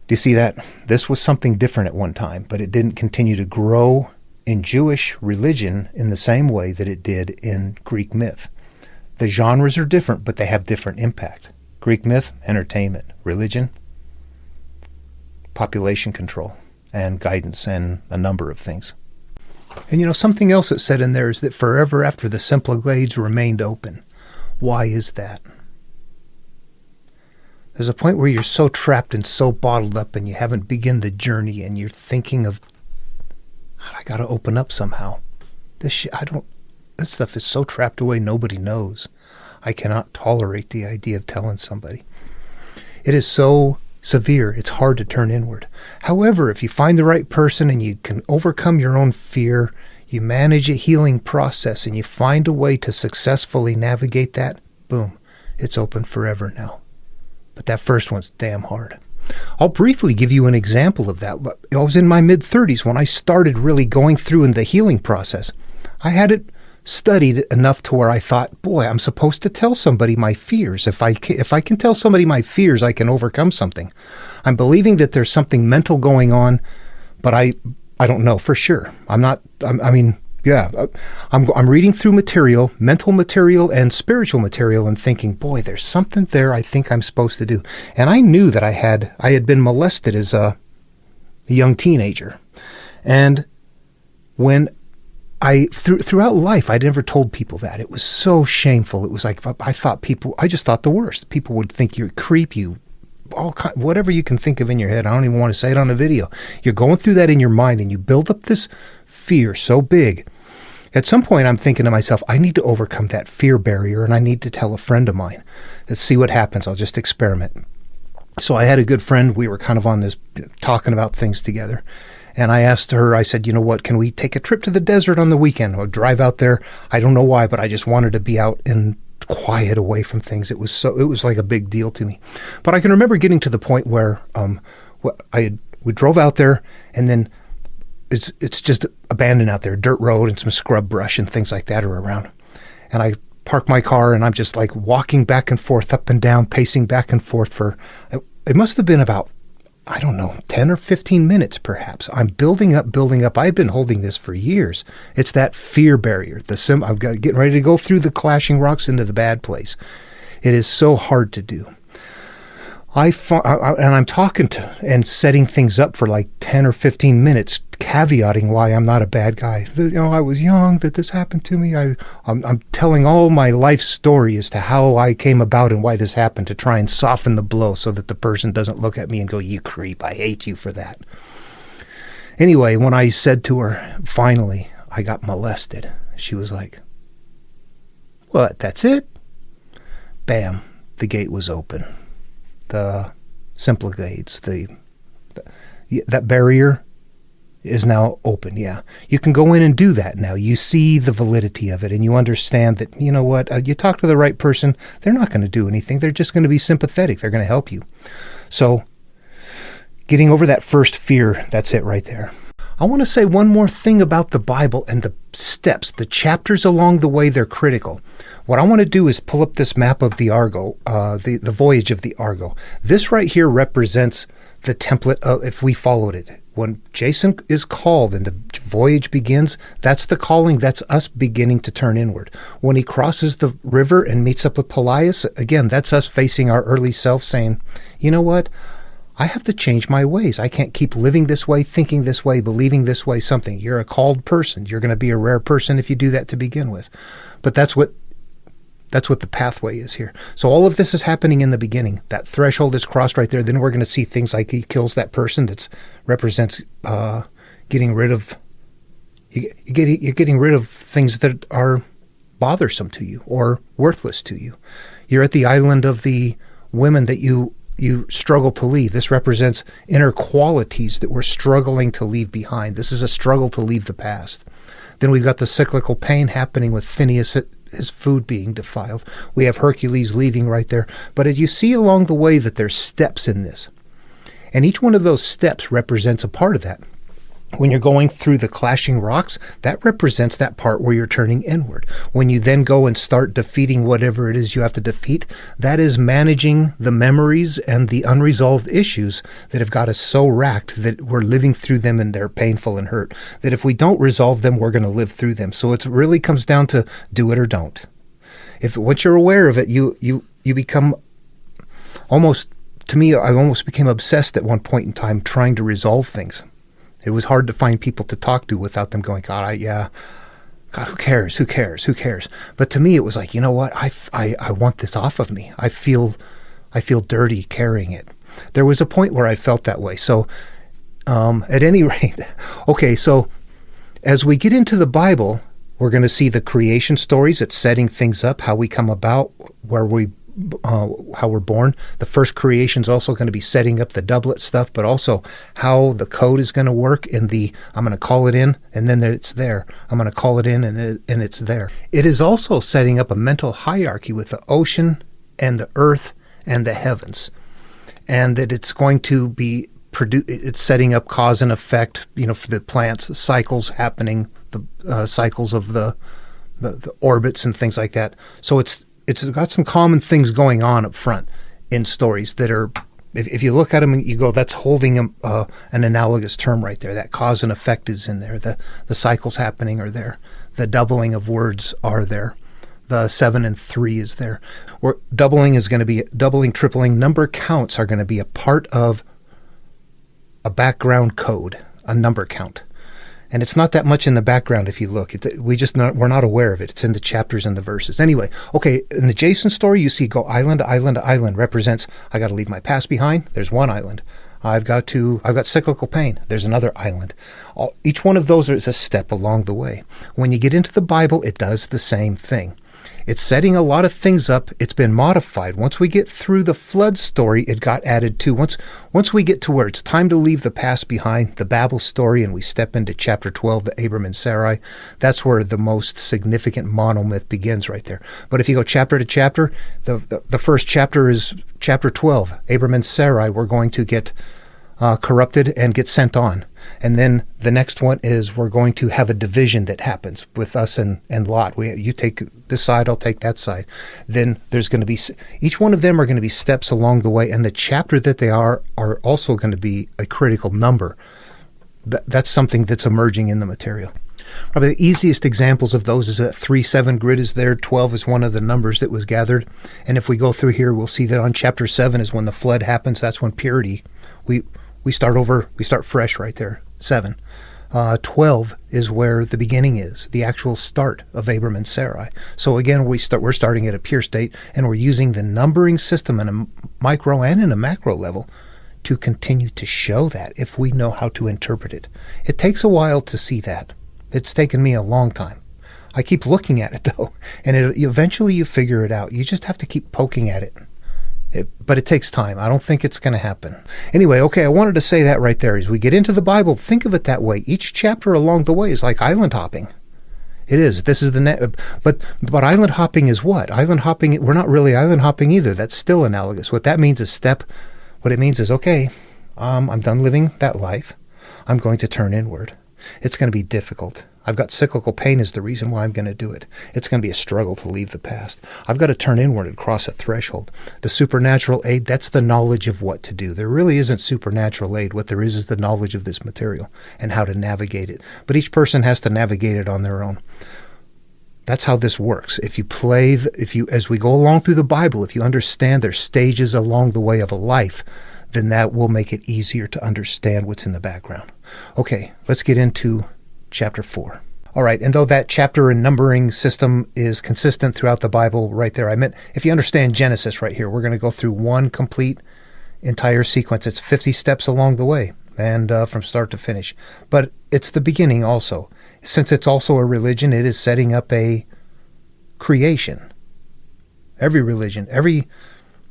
Do you see that? This was something different at one time, but it didn't continue to grow in Jewish religion in the same way that it did in Greek myth. The genres are different, but they have different impact. Greek myth, entertainment. Religion, population control and guidance and a number of things. And something else that's said in there is that forever after the simple glades remained open. Why is that? There's a point where you're so trapped and so bottled up and you haven't begun the journey and you're thinking of, I got to open up somehow. This stuff is so trapped away nobody knows. I cannot tolerate the idea of telling somebody. It is so severe, it's hard to turn inward. However, if you find the right person and you can overcome your own fear, you manage a healing process and you find a way to successfully navigate that, boom, it's open forever now. But that first one's damn hard. I'll briefly give you an example of that. I was in my mid-30s when I started really going through in the healing process. I had it studied enough to where I thought, boy, I'm supposed to tell somebody my fears. If I can tell somebody my fears, I can overcome something. I'm believing that there's something mental going on, but I don't know for sure. I'm reading through material, mental material and spiritual material, and thinking, boy, there's something there I think I'm supposed to do. And I knew that I had been molested as a young teenager. And when throughout life, I'd never told people that. It was so shameful. It was like, I just thought the worst. People would think you're a creep, whatever you can think of in your head. I don't even want to say it on a video. You're going through that in your mind and you build up this fear so big. At some point, I'm thinking to myself, I need to overcome that fear barrier and I need to tell a friend of mine. Let's see what happens. I'll just experiment. So I had a good friend. We were kind of on this, talking about things together. And I asked her, I said, you know what, can we take a trip to the desert on the weekend or drive out there? I don't know why, but I just wanted to be out and quiet away from things. It was like a big deal to me. But I can remember getting to the point where we drove out there and then it's just abandoned out there, dirt road and some scrub brush and things like that are around. And I park my car and I'm just like walking back and forth, up and down, pacing back and forth for, it must have been about, 10 or 15 minutes perhaps. I'm building up. I've been holding this for years. It's that fear barrier. I'm getting ready to go through the clashing rocks into the bad place. It is so hard to do. And I'm talking to and setting things up for like 10 or 15 minutes, caveating why I'm not a bad guy. I was young, that this happened to me. I'm telling all my life story as to how I came about and why this happened, to try and soften the blow so that the person doesn't look at me and go, "You creep, I hate you for that." Anyway, when I said to her, finally, I got molested, she was like, "What, that's it?" Bam, the gate was open. The simple gates, that barrier is now open. Yeah, you can go in and do that now. You see the validity of it, and you understand that, you know what, you talk to the right person, they're not going to do anything. They're just going to be sympathetic. They're going to help you. So getting over that first fear, that's it right there. I want to say one more thing about the Bible and the steps, the chapters along the way. They're critical. What I want to do is pull up this map of the Argo, the voyage of the Argo. This right here represents the template of, if we followed it. When Jason is called and the voyage begins, that's the calling. That's us beginning to turn inward. When he crosses the river and meets up with Pelias, again, that's us facing our early self saying, you know what? I have to change my ways. I can't keep living this way, thinking this way, believing this way, something. You're a called person. You're going to be a rare person if you do that to begin with. But that's what the pathway is here. So all of this is happening in the beginning. That threshold is crossed right there. Then we're going to see things like he kills that person that represents getting rid of. You're getting rid of things that are bothersome to you or worthless to you. You're at the island of the women that you struggle to leave. This represents inner qualities that we're struggling to leave behind. This is a struggle to leave the past. Then we've got the cyclical pain happening with Phineas, his food being defiled. We have Hercules leaving right there. But as you see along the way that there's steps in this. And each one of those steps represents a part of that. When you're going through the clashing rocks, that represents that part where you're turning inward. When you then go and start defeating whatever it is you have to defeat, that is managing the memories and the unresolved issues that have got us so racked that we're living through them and they're painful and hurt. That if we don't resolve them, we're going to live through them. So it really comes down to do it or don't. If once you're aware of it, you become almost, to me, I almost became obsessed at one point in time trying to resolve things. It was hard to find people to talk to without them going, God, who cares? Who cares? Who cares? But to me, it was like, you know what? I want this off of me. I feel dirty carrying it. There was a point where I felt that way. So, at any rate, okay. So, as we get into the Bible, we're going to see the creation stories. It's setting things up, how we come about, how we're born. The first creation is also going to be setting up the doublet stuff, but also how the code is going to work in the, I'm going to call it in, and then it's there. I'm going to call it in, and it's there. It is also setting up a mental hierarchy with the ocean and the earth and the heavens, and that it's going to be it's setting up cause and effect, for the plants, the cycles happening, the cycles of the orbits and things like that. So it's got some common things going on up front in stories that are, if you look at them and you go, that's holding an analogous term right there. That cause and effect is in there. The cycles happening are there. The doubling of words are there. The 7 and 3 is there. Doubling is going to be doubling, tripling. Number counts are going to be a part of a background code, a number count. And it's not that much in the background if you look. We're not aware of it. It's in the chapters and the verses. Anyway, okay, in the Jason story, you see go island to island to island represents, I got to leave my past behind. There's one island. I've got cyclical pain. There's another island. Each one of those is a step along the way. When you get into the Bible, it does the same thing. It's setting a lot of things up. It's been modified. Once we get through the flood story, it got added to. Once we get to where it's time to leave the past behind, the Babel story, and we step into chapter 12, the Abram and Sarai, that's where the most significant monomyth begins right there. But if you go chapter to chapter, the first chapter is chapter 12. Abram and Sarai were going to get corrupted and get sent on. And then the next one is we're going to have a division that happens with us and Lot. You take this side, I'll take that side. Then there's going to be, each one of them are going to be steps along the way, and the chapter that they are also going to be a critical number. That's something that's emerging in the material. Probably the easiest examples of those is that 3-7 grid is there. 12 is one of the numbers that was gathered. And if we go through here, we'll see that on chapter 7 is when the flood happens. That's when purity, we start over, we start fresh right there. 7. 12 is where the beginning is, the actual start of Abram and Sarai. So again, we're starting at a pure state, and we're using the numbering system in a micro and in a macro level to continue to show that if we know how to interpret it. It takes a while to see that. It's taken me a long time. I keep looking at it though, and eventually you figure it out. You just have to keep poking at it. But it takes time. I don't think it's going to happen. Anyway, okay, I wanted to say that right there. As we get into the Bible, think of it that way. Each chapter along the way is like island hopping. It is. This is but island hopping is what? Island hopping, we're not really island hopping either. That's still analogous. What that means is what it means is, okay, I'm done living that life. I'm going to turn inward. It's going to be difficult. I've got cyclical pain is the reason why I'm going to do it. It's going to be a struggle to leave the past. I've got to turn inward and cross a threshold. The supernatural aid, that's the knowledge of what to do. There really isn't supernatural aid. What there is the knowledge of this material and how to navigate it. But each person has to navigate it on their own. That's how this works. As we go along through the Bible, if you understand there's stages along the way of a life, then that will make it easier to understand what's in the background. Okay, let's get into chapter 4. All right, and though that chapter and numbering system is consistent throughout the Bible right there, I meant if you understand Genesis right here, we're going to go through one complete entire sequence. It's 50 steps along the way, and from start to finish. But it's the beginning also. Since it's also a religion, it is setting up a creation. Every religion, every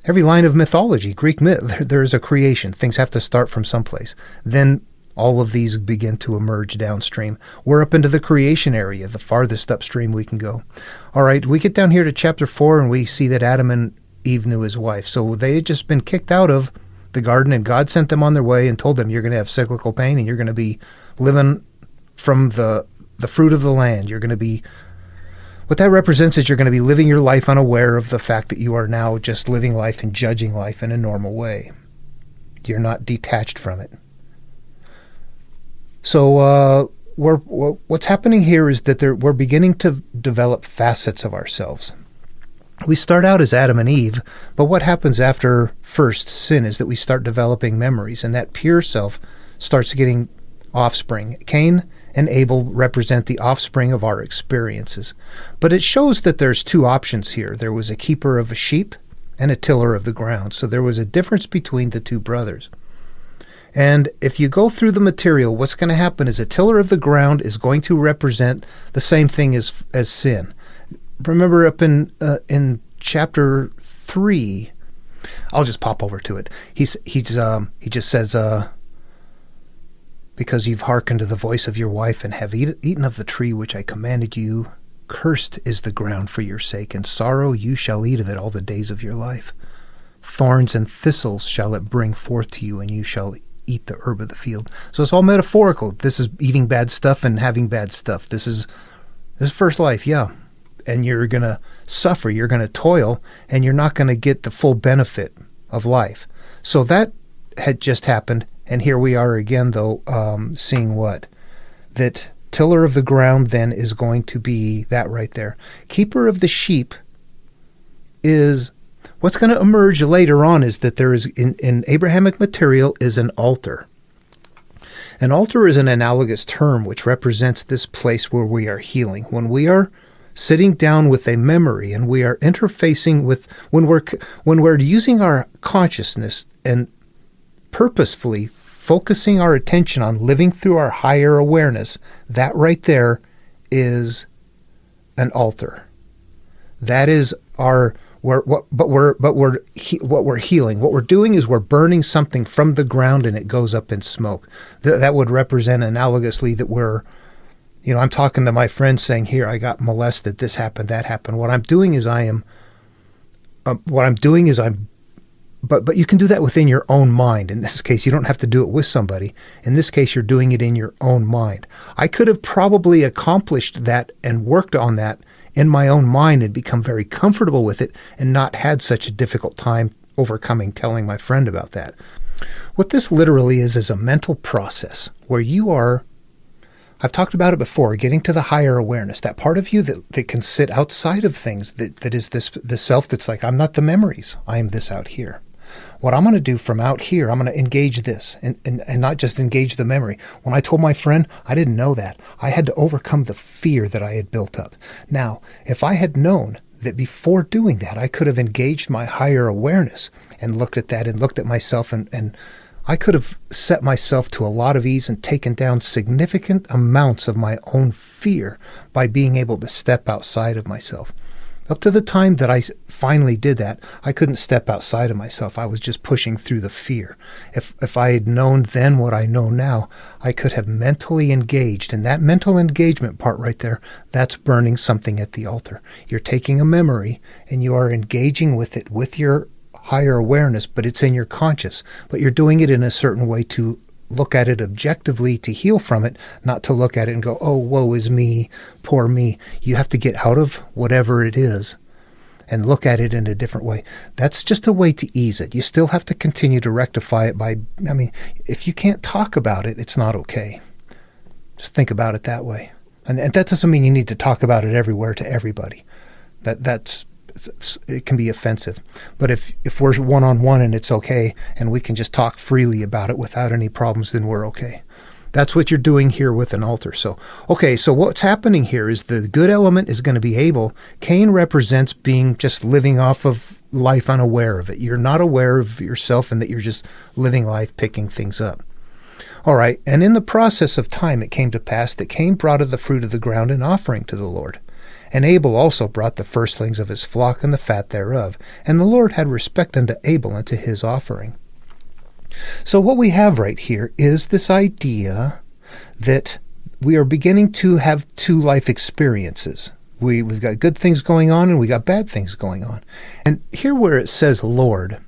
line of mythology, Greek myth, there is a creation. Things have to start from someplace. Then all of these begin to emerge downstream. We're up into the creation area, the farthest upstream we can go. All right, we get down here to chapter 4, and we see that Adam and Eve knew his wife. So they had just been kicked out of the garden, and God sent them on their way and told them, you're going to have cyclical pain, and you're going to be living from the fruit of the land. You're going to be, what that represents is you're going to be living your life unaware of the fact that you are now just living life and judging life in a normal way. You're not detached from it. So what's happening here is that we're beginning to develop facets of ourselves. We start out as Adam and Eve, but what happens after first sin is that we start developing memories, and that pure self starts getting offspring. Cain and Abel represent the offspring of our experiences. But it shows that there's two options here. There was a keeper of a sheep and a tiller of the ground. So there was a difference between the two brothers. And if you go through the material, what's going to happen is a tiller of the ground is going to represent the same thing as sin. Remember up in chapter 3, I'll just pop over to it. He just says, because you've hearkened to the voice of your wife and have eaten of the tree which I commanded you, cursed is the ground for your sake, and sorrow you shall eat of it all the days of your life. Thorns and thistles shall it bring forth to you, and you shall eat the herb of the field. So it's all metaphorical. This is eating bad stuff and having bad stuff. This is first life, yeah. And you're going to suffer, you're going to toil, and you're not going to get the full benefit of life. So that had just happened, and here we are again, though, seeing what? That tiller of the ground then is going to be that right there. Keeper of the sheep is... What's going to emerge later on is that there is, in Abrahamic material, is an altar. An altar is an analogous term which represents this place where we are healing. When we are sitting down with a memory and we are interfacing with, when we're using our consciousness and purposefully focusing our attention on living through our higher awareness, that right there is an altar. That is our... What we're healing. What we're doing is we're burning something from the ground and it goes up in smoke. That would represent analogously that we're, I'm talking to my friends saying, here, I got molested, this happened, that happened. What I'm doing is but you can do that within your own mind. In this case, you don't have to do it with somebody. In this case, you're doing it in your own mind. I could have probably accomplished that and worked on that in my own mind and become very comfortable with it and not had such a difficult time telling my friend about that. What this literally is a mental process where you are, I've talked about it before, getting to the higher awareness, that part of you that can sit outside of things, that is this self that's like, I'm not the memories, I am this out here. what I'm going to do from out here, I'm going to engage this and not just engage the memory. When I told my friend, I didn't know that. I had to overcome the fear that I had built up. Now, if I had known that before doing that, I could have engaged my higher awareness and looked at that and looked at myself, and I could have set myself to a lot of ease and taken down significant amounts of my own fear by being able to step outside of myself. Up to the time that I finally did that, I couldn't step outside of myself. I was just pushing through the fear. If I had known then what I know now, I could have mentally engaged. And that mental engagement part right there, that's burning something at the altar. You're taking a memory and you are engaging with it with your higher awareness, but it's in your conscious. But you're doing it in a certain way to look at it objectively, to heal from it, not to look at it and go, oh, woe is me, poor me. You have to get out of whatever it is and look at it in a different way. That's just a way to ease it. You still have to continue to rectify it if you can't talk about it, it's not okay. Just think about it that way. And that doesn't mean you need to talk about it everywhere to everybody. It can be offensive. But if we're one-on-one and it's okay and we can just talk freely about it without any problems, then we're okay. That's what you're doing here with an altar. So what's happening here is the good element is going to be Abel. Cain represents being just living off of life unaware of it. You're not aware of yourself and that you're just living life picking things up. All right, and in the process of time it came to pass that Cain brought of the fruit of the ground an offering to the Lord. And Abel also brought the firstlings of his flock and the fat thereof. And the Lord had respect unto Abel and to his offering. So what we have right here is this idea that we are beginning to have two life experiences. We've got good things going on and we got bad things going on. And here where it says Lord,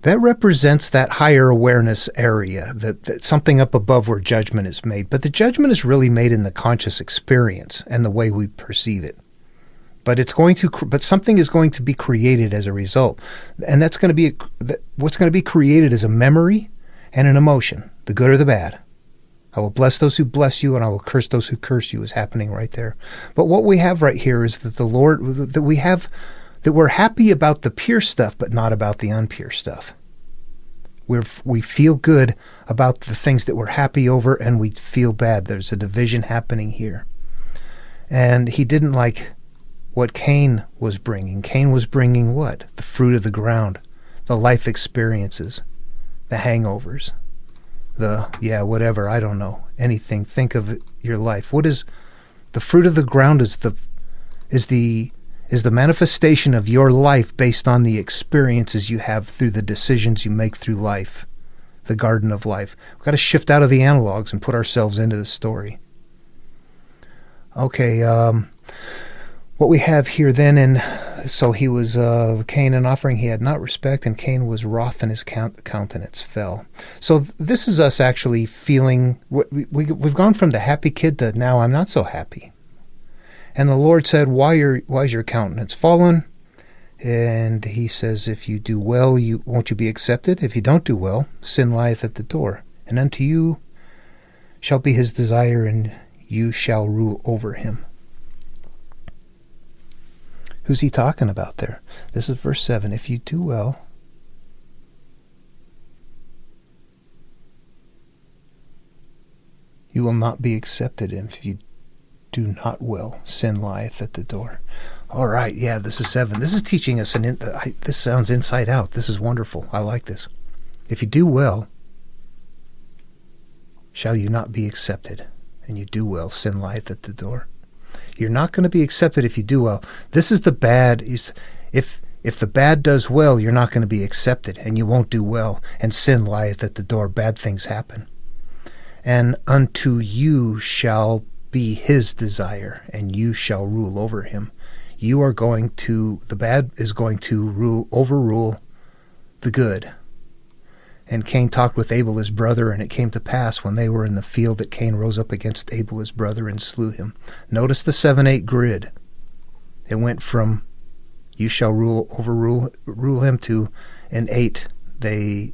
that represents that higher awareness area, that something up above where judgment is made. But the judgment is really made in the conscious experience and the way we perceive it. But something is going to be created as a result, and what's going to be created is a memory and an emotion, the good or the bad. I will bless those who bless you, and I will curse those who curse you is happening right there. But what we have right here is that we're happy about the pure stuff, but not about the impure stuff. We feel good about the things that we're happy over, and we feel bad. There's a division happening here. And he didn't like what Cain was bringing. Cain was bringing what? The fruit of the ground, the life experiences, the hangovers, whatever, I don't know, anything. Think of your life. What is the fruit of the ground? Is the manifestation of your life based on the experiences you have through the decisions you make through life, the garden of life. We've got to shift out of the analogs and put ourselves into the story. Okay, what we have here then, so he was Cain an offering he had not respect, and Cain was wroth, and his countenance fell. So this is us actually feeling, we've gone from the happy kid to now I'm not so happy. And the Lord said, why is your countenance fallen? And he says, if you do well, won't you be accepted? If you don't do well, sin lieth at the door. And unto you shall be his desire, and you shall rule over him. Who's he talking about there? This is verse 7. If you do well, you will not be accepted. And if you do not well, sin lieth at the door. All right, yeah, this is 7. This is teaching us, this sounds inside out. This is wonderful. I like this. If you do well, shall you not be accepted? And you do well, sin lieth at the door. You're not going to be accepted if you do well. This is the bad. If the bad does well, you're not going to be accepted, and you won't do well, and sin lieth at the door. Bad things happen. And unto you shall be his desire, and you shall rule over him. The bad is going to overrule the good. And Cain talked with Abel his brother, and it came to pass when they were in the field that Cain rose up against Abel his brother and slew him. Notice the 7-8 grid. It went from you shall rule him to an 8. He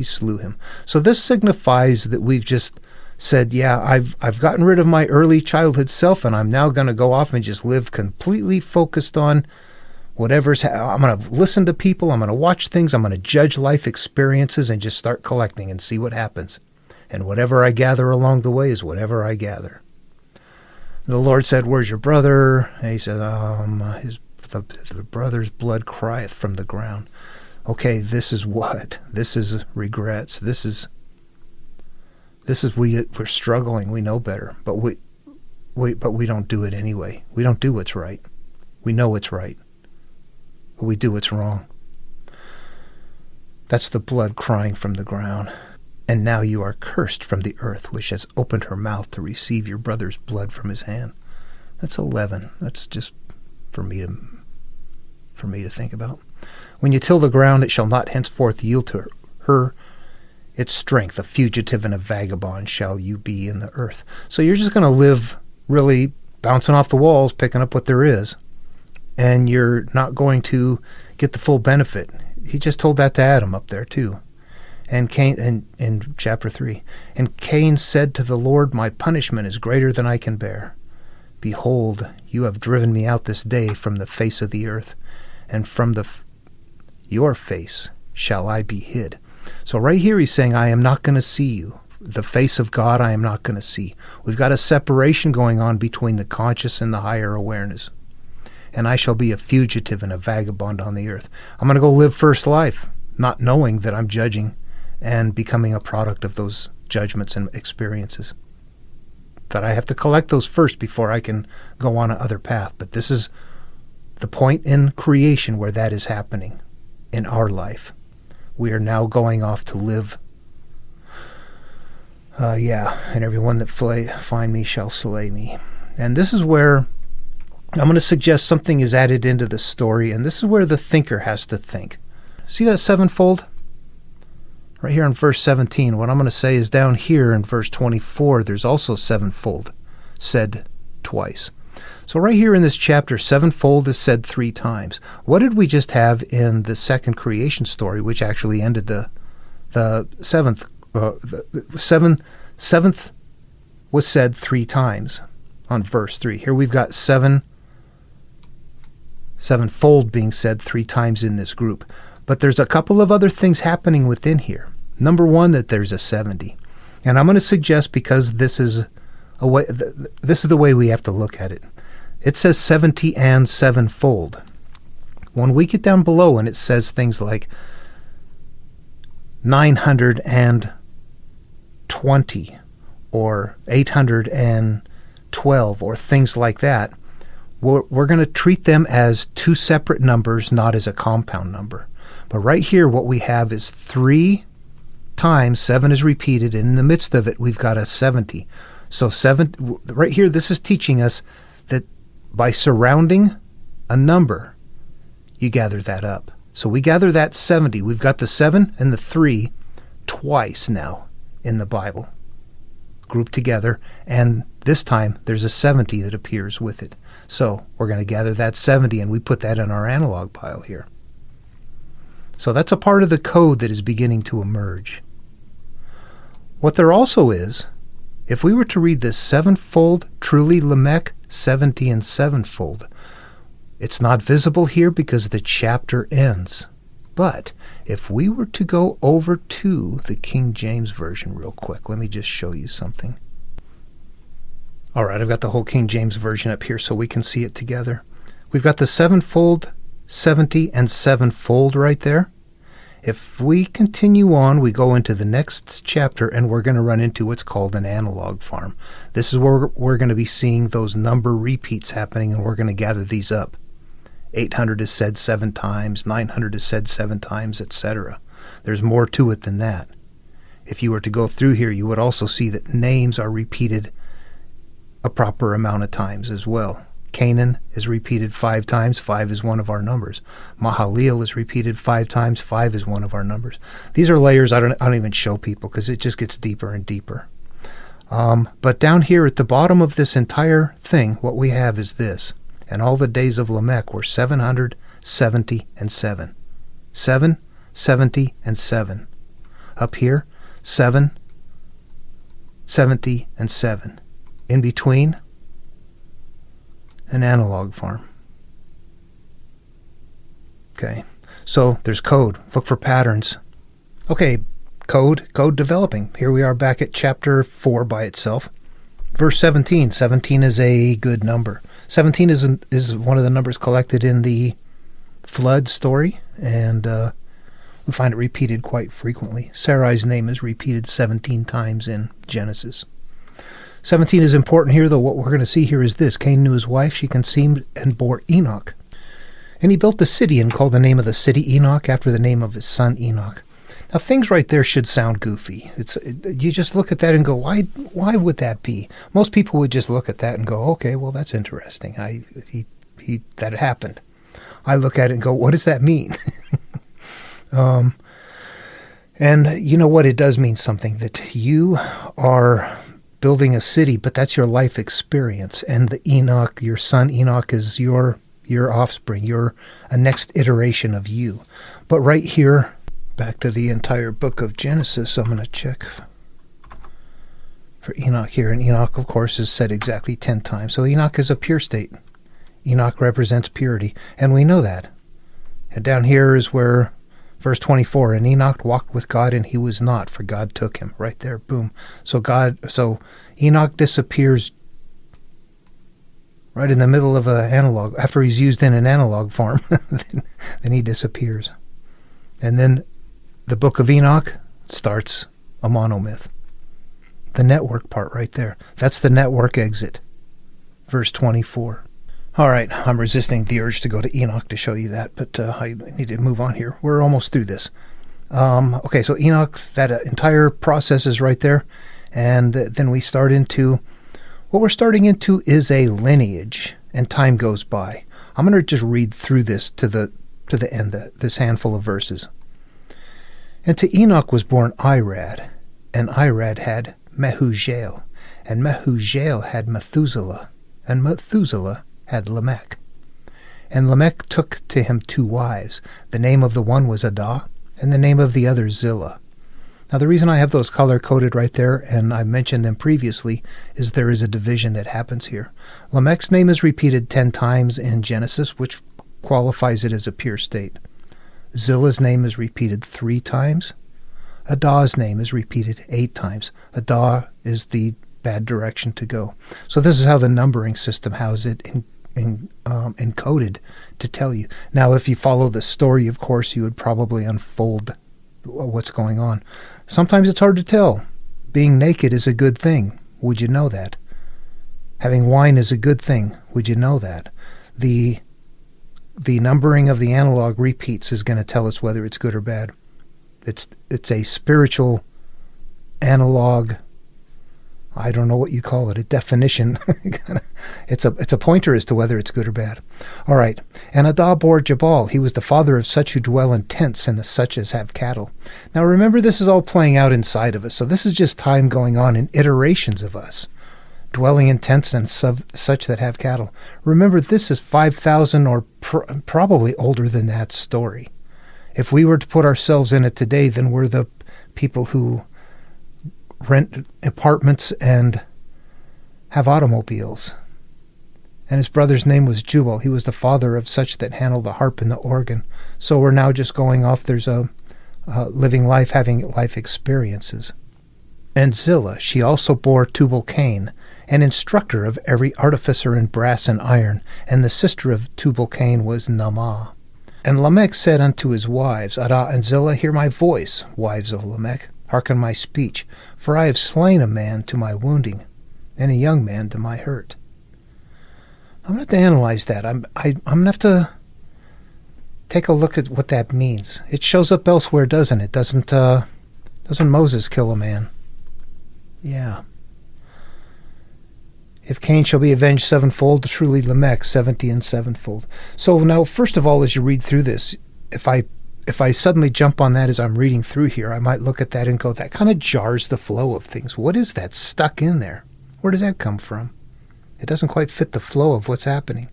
slew him. So this signifies that we've just said, yeah, I've gotten rid of my early childhood self, and I'm now going to go off and just live completely focused on I'm going to listen to people. I'm going to watch things. I'm going to judge life experiences and just start collecting and see what happens. And whatever I gather along the way is whatever I gather. The Lord said, where's your brother? And he said, the brother's blood crieth from the ground. Okay, this is what? This is regrets. This is we're struggling. We know better, but we don't do it anyway. We don't do what's right. We know what's right, but we do what's wrong. That's the blood crying from the ground. And now you are cursed from the earth, which has opened her mouth to receive your brother's blood from his hand. That's 11. That's just for me to think about. When you till the ground, it shall not henceforth yield to her its strength. A fugitive and a vagabond shall you be in the earth. So you're just going to live really bouncing off the walls, picking up what there is, and you're not going to get the full benefit. He just told that to Adam up there too. And Cain, in chapter 3, and Cain said to the Lord, my punishment is greater than I can bear. Behold, you have driven me out this day from the face of the earth, and from your face shall I be hid. So right here he's saying, I am not going to see you. The face of God I am not going to see. We've got a separation going on between the conscious and the higher awareness. And I shall be a fugitive and a vagabond on the earth. I'm going to go live first life, not knowing that I'm judging and becoming a product of those judgments and experiences. That I have to collect those first before I can go on another path. But this is the point in creation where that is happening in our life. We are now going off to live. And everyone that find me shall slay me. And this is where I'm going to suggest something is added into the story, and this is where the thinker has to think. See that sevenfold? Right here in verse 17, what I'm going to say is down here in verse 24, there's also sevenfold said twice. So right here in this chapter, sevenfold is said 3 times. What did we just have in the second creation story, which actually ended the seventh? Seventh was said 3 times on verse 3. Here we've got sevenfold being said 3 times in this group. But there's a couple of other things happening within here. Number 1, that there's a 70. And I'm going to suggest, because this is the way we have to look at it. It says 70 and sevenfold. When we get down below and it says things like 920 or 812 or things like that, we're going to treat them as 2 separate numbers, not as a compound number. But right here, what we have is 3 times 7 is repeated, and in the midst of it, we've got a 70. So right here, this is teaching us that by surrounding a number, you gather that up. So we gather that 70. We've got the 7 and the 3 twice now in the Bible, grouped together, and this time there's a 70 that appears with it. So we're going to gather that 70, and we put that in our analog pile here. So that's a part of the code that is beginning to emerge. What there also is, if we were to read this sevenfold, truly Lamech, 70 and sevenfold, it's not visible here because the chapter ends. But if we were to go over to the King James Version real quick, let me just show you something. All right, I've got the whole King James Version up here so we can see it together. We've got the sevenfold, 70, and sevenfold right there. If we continue on, we go into the next chapter, and we're going to run into what's called an analog farm. This is where we're going to be seeing those number repeats happening, and we're going to gather these up. 800 is said 7 times, 900 is said 7 times, etc. There's more to it than that. If you were to go through here, you would also see that names are repeated a proper amount of times as well. Canaan is repeated 5 times. 5 is one of our numbers. Mahaleel is repeated 5 times. 5 is one of our numbers. These are layers I don't even show people because it just gets deeper and deeper. But down here at the bottom of this entire thing, what we have is this. And all the days of Lamech were 770 and 7. 7, 70, and 7. Up here, 7, 70, and 7. In between, an analog farm. Okay, so there's code. Look for patterns. Okay, code developing. Here we are back at chapter 4 by itself. Verse 17. 17 is a good number. 17 is one of the numbers collected in the flood story, and we find it repeated quite frequently. Sarai's name is repeated 17 times in Genesis. 17 is important here, though. What we're going to see here is this. Cain knew his wife. She conceived and bore Enoch. And he built a city and called the name of the city Enoch after the name of his son Enoch. Now, things right there should sound goofy. You just look at that and go, why would that be? Most people would just look at that and go, okay, well, that's interesting. That happened. I look at it and go, what does that mean? And you know what? It does mean something, that you are building a city, but that's your life experience. And the Enoch, your son Enoch, is your offspring. You're a next iteration of you. But right here, back to the entire book of Genesis, I'm going to check for Enoch here. And Enoch, of course, is said exactly 10 times. So Enoch is a pure state. Enoch represents purity, and we know that. And down here is where verse 24, and Enoch walked with God, and he was not, for God took him. Right there, boom. So Enoch disappears right in the middle of an analog. After he's used in an analog form, then he disappears. And then the book of Enoch starts a monomyth. The network part right there. That's the network exit. Verse 24. All right, I'm resisting the urge to go to Enoch to show you that, but I need to move on here. We're almost through this. Okay, so Enoch, that entire process is right there. And then we start into, what we're starting into is a lineage, and time goes by. I'm going to just read through this to the end, this handful of verses. And to Enoch was born Irad, and Irad had Mehujael, and Mehujael had Methuselah, and Methuselah had Lamech. And Lamech took to him 2 wives. The name of the one was Adah, and the name of the other Zillah. Now, the reason I have those color-coded right there, and I mentioned them previously, is there is a division that happens here. Lamech's name is repeated 10 times in Genesis, which qualifies it as a pure state. Zillah's name is repeated 3 times. Adah's name is repeated 8 times. Adah is the bad direction to go. So this is how the numbering system has it encoded to tell you. Now, if you follow the story, of course, you would probably unfold what's going on. Sometimes it's hard to tell. Being naked is a good thing. Would you know that? Having wine is a good thing. Would you know that? The numbering of the analog repeats is going to tell us whether it's good or bad. It's a spiritual analog, I don't know what you call it, a definition. It's a pointer as to whether it's good or bad. All right. And Adah bore Jabal. He was the father of such who dwell in tents and such as have cattle. Now remember, this is all playing out inside of us. So this is just time going on in iterations of us, dwelling in tents and such that have cattle. Remember, this is 5,000 or probably older than that story. If we were to put ourselves in it today, then we're the people who rent apartments and have automobiles. And his brother's name was Jubal. He was the father of such that handle the harp and the organ. So we're now just going off. There's a living life, having life experiences. And Zillah, she also bore Tubal-Cain, an instructor of every artificer in brass and iron, and the sister of Tubal-Cain was Naamah. And Lamech said unto his wives, Adah and Zillah, hear my voice, wives of Lamech, hearken my speech, for I have slain a man to my wounding, and a young man to my hurt. I'm going to have to analyze that. I'm going to have to take a look at what that means. It shows up elsewhere, doesn't it? Doesn't Moses kill a man? Yeah. If Cain shall be avenged sevenfold, truly Lamech 70 and sevenfold. So now, first of all, as you read through this, if I suddenly jump on that as I'm reading through here, I might look at that and go, that kind of jars the flow of things. What is that stuck in there? Where does that come from? It doesn't quite fit the flow of what's happening.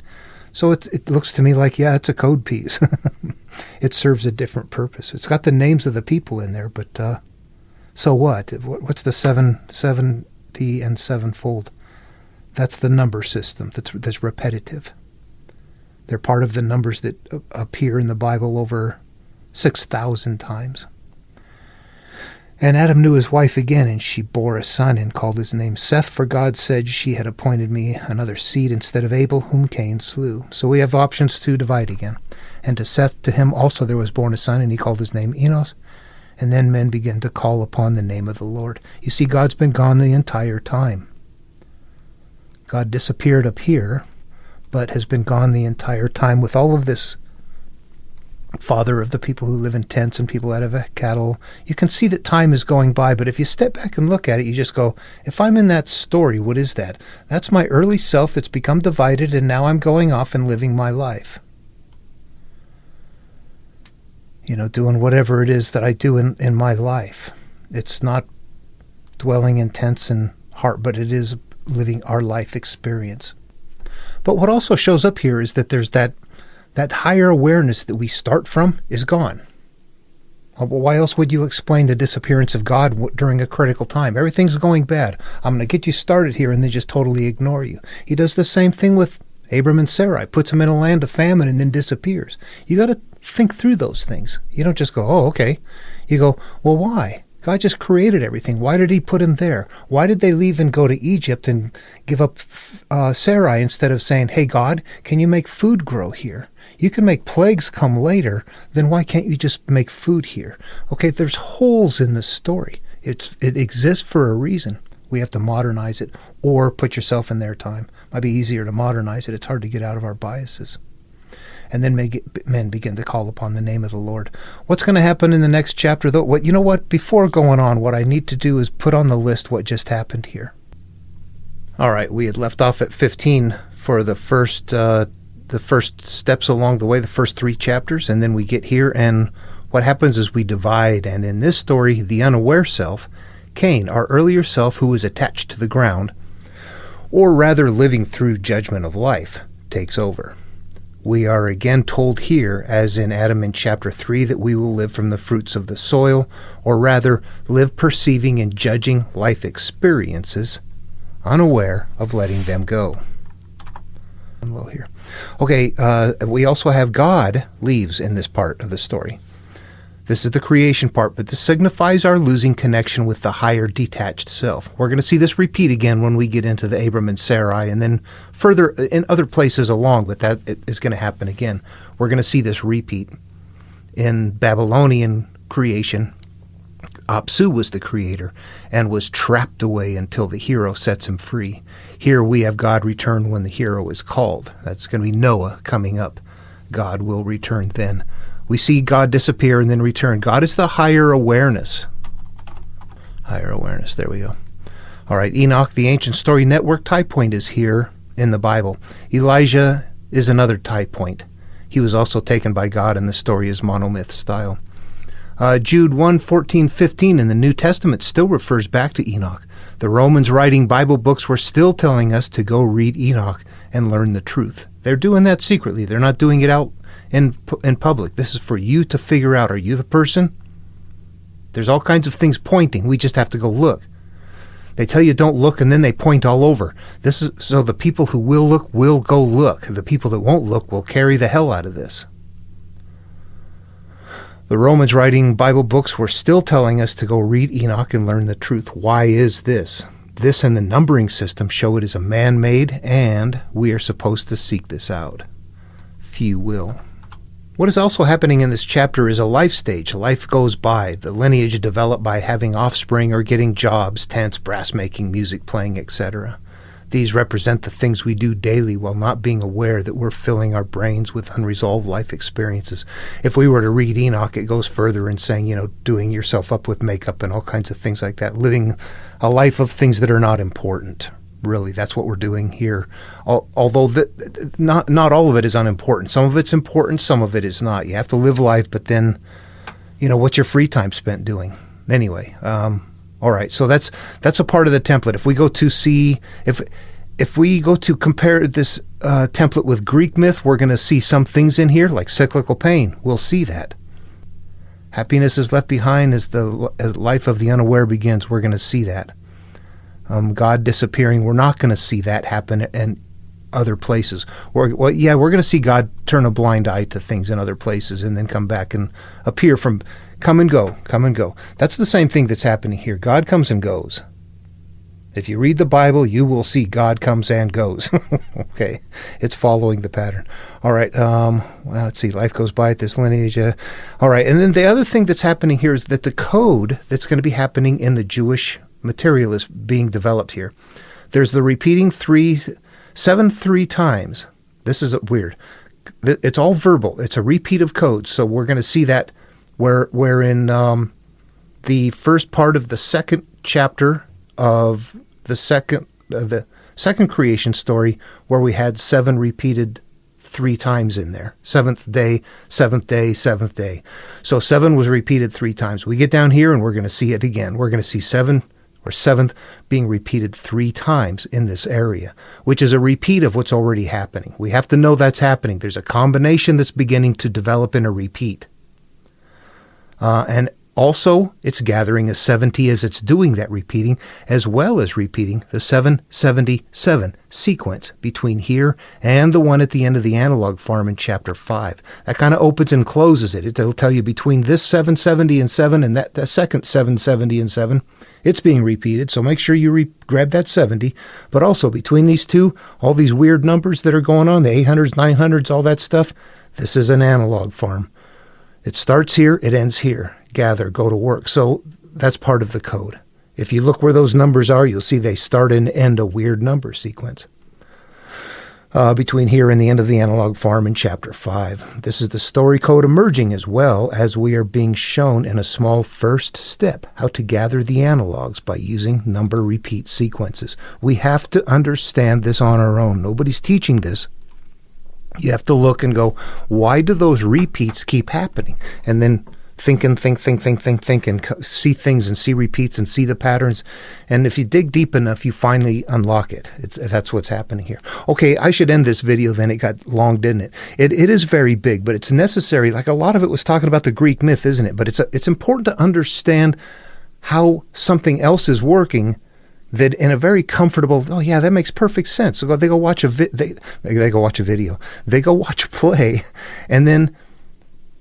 So it looks to me like, yeah, it's a code piece. It serves a different purpose. It's got the names of the people in there, but so what? What's the 70 and sevenfold? That's the number system that's repetitive. They're part of the numbers that appear in the Bible over 6,000 times. And Adam knew his wife again, and she bore a son and called his name Seth, for God said she had appointed me another seed instead of Abel, whom Cain slew. So we have options to divide again. And to Seth, to him also there was born a son, and he called his name Enoch. And then men began to call upon the name of the Lord. You see, God's been gone the entire time. God disappeared up here, but has been gone the entire time with all of this father of the people who live in tents and people that have cattle. You can see that time is going by, but if you step back and look at it, you just go, if I'm in that story, what is that? That's my early self that's become divided, and now I'm going off and living my life. Doing whatever it is that I do in my life. It's not dwelling in tents and heart, but it is living our life experience. But what also shows up here is that there's that higher awareness that we start from is gone. Why else would you explain the disappearance of God during a critical time? Everything's going bad. I'm going to get you started here and then just totally ignore you. He does the same thing with Abram and Sarai, puts them in a land of famine and then disappears. You got to think through those things. You don't just go, oh, okay. You go, well, why? God just created everything. Why did he put him there? Why did they leave and go to Egypt and give up Sarai instead of saying, hey, God, can you make food grow here? You can make plagues come later, then why can't you just make food here? Okay, there's holes in the story. It exists for a reason. We have to modernize it or put yourself in their time. Might be easier to modernize it. It's hard to get out of our biases. And then men begin to call upon the name of the Lord. What's going to happen in the next chapter, though? You know what? Before going on, what I need to do is put on the list what just happened here. All right, we had left off at 15 for the first steps along the way, the first 3 chapters, and then we get here, and what happens is we divide. And in this story, the unaware self, Cain, our earlier self who was attached to the ground, or rather living through judgment of life, takes over. We are again told here, as in Adam in chapter 3, that we will live from the fruits of the soil, or rather live perceiving and judging life experiences, unaware of letting them go. I'm low here. Okay, we also have God leaves in this part of the story. This is the creation part, but this signifies our losing connection with the higher detached self. We're going to see this repeat again when we get into the Abram and Sarai, and then further in other places along, but that is going to happen again. We're going to see this repeat. In Babylonian creation, Apsu was the creator and was trapped away until the hero sets him free. Here we have God return when the hero is called. That's going to be Noah coming up. God will return then. We see God disappear and then return. God is the higher awareness. Higher awareness. There we go. All right, Enoch, the ancient story network tie point, is here in the Bible. Elijah is another tie point. He was also taken by God, and the story is monomyth style. Jude 1:14-15 in the New Testament still refers back to Enoch. The Romans writing Bible books were still telling us to go read Enoch and learn the truth. They're doing that secretly. They're not doing it out in public. This is for you to figure out. Are you the person? There's all kinds of things pointing. We just have to go look. They tell you don't look, and then they point all over. This is so the people who will look will go look. The people that won't look will carry the hell out of this. The Romans writing Bible books were still telling us to go read Enoch and learn the truth. Why is this? This and the numbering system show it is a man-made, and we are supposed to seek this out. Few will. What is also happening in this chapter is a life stage. Life goes by. The lineage developed by having offspring or getting jobs, tents, brass making, music playing, etc. These represent the things we do daily while not being aware that we're filling our brains with unresolved life experiences. If we were to read Enoch, it goes further in saying, doing yourself up with makeup and all kinds of things like that, living a life of things that are not important. Really, that's what we're doing here. Although not all of it is unimportant. Some of it's important, some of it is not. You have to live life, but then, what's your free time spent doing? Anyway, all right. So that's a part of the template. If we go to see, if we go to compare this template with Greek myth, we're going to see some things in here like cyclical pain. We'll see that. Happiness is left behind as the life of the unaware begins. We're going to see that. God disappearing, we're not going to see that happen. And other places. Or, well, yeah, we're going to see God turn a blind eye to things in other places and then come back and appear from come and go. That's the same thing that's happening here. God comes and goes. If you read the Bible, you will see God comes and goes. Okay, it's following the pattern. All right, well, let's see. Life goes by at this lineage. All right, and then the other thing that's happening here is that the code that's going to be happening in the Jewish material is being developed here. There's the repeating 7 3 times. This is weird. It's all verbal. It's a repeat of codes. So we're going to see that where in the first part of the second chapter of the second creation story, where we had 7 repeated 3 times in there. Seventh day, seventh day, seventh day. So 7 was repeated 3 times. We get down here and we're going to see it again. We're going to see 7 or 7th being repeated 3 times in this area, which is a repeat of what's already happening. We have to know that's happening. There's a combination that's beginning to develop in a repeat. And also, it's gathering a 70 as it's doing that repeating, as well as repeating the 777 sequence between here and the one at the end of the analog farm in chapter 5. That kind of opens and closes it. It'll tell you between this 770 and 7 and that second 770 and 7, it's being repeated. So make sure you grab that 70. But also between these two, all these weird numbers that are going on, the 800s, 900s, all that stuff, this is an analog farm. It starts here, it ends here. Gather, go to work. So that's part of the code. If you look where those numbers are, you'll see they start and end a weird number sequence between here and the end of the analog farm in chapter 5. This is the story code emerging, as well as we are being shown in a small first step how to gather the analogs by using number repeat sequences. We have to understand this on our own. Nobody's teaching this. You have to look and go, why do those repeats keep happening? And then think, and see things and see repeats and see the patterns. And if you dig deep enough, you finally unlock it. That's what's happening here. Okay, I should end this video then. It got long, didn't it? It is very big, but it's necessary. Like a lot of it was talking about the Greek myth, isn't it? But it's important to understand how something else is working that in a very comfortable, oh yeah, that makes perfect sense. So they go watch they go watch a video. They go watch a play, and then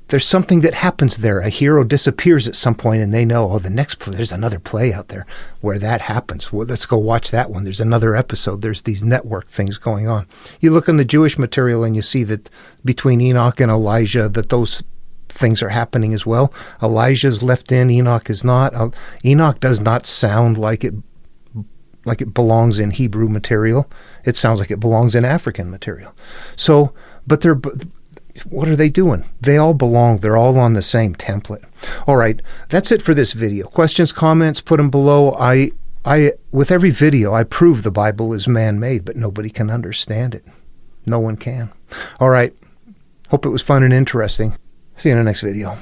there's something that happens there. A hero disappears at some point, and they know, oh, the next play, there's another play out there where that happens. Well, let's go watch that one. There's another episode. There's these network things going on. You look in the Jewish material, and you see that between Enoch and Elijah, that those things are happening as well. Elijah's left in, Enoch is not. Enoch does not sound like it belongs in Hebrew material. It sounds like it belongs in African material. So, but what are they doing? They all belong. They're all on the same template. All right, that's it for this video. Questions, comments, put them below. With every video, I prove the Bible is man-made, but nobody can understand it. No one can. All right, hope it was fun and interesting. See you in the next video.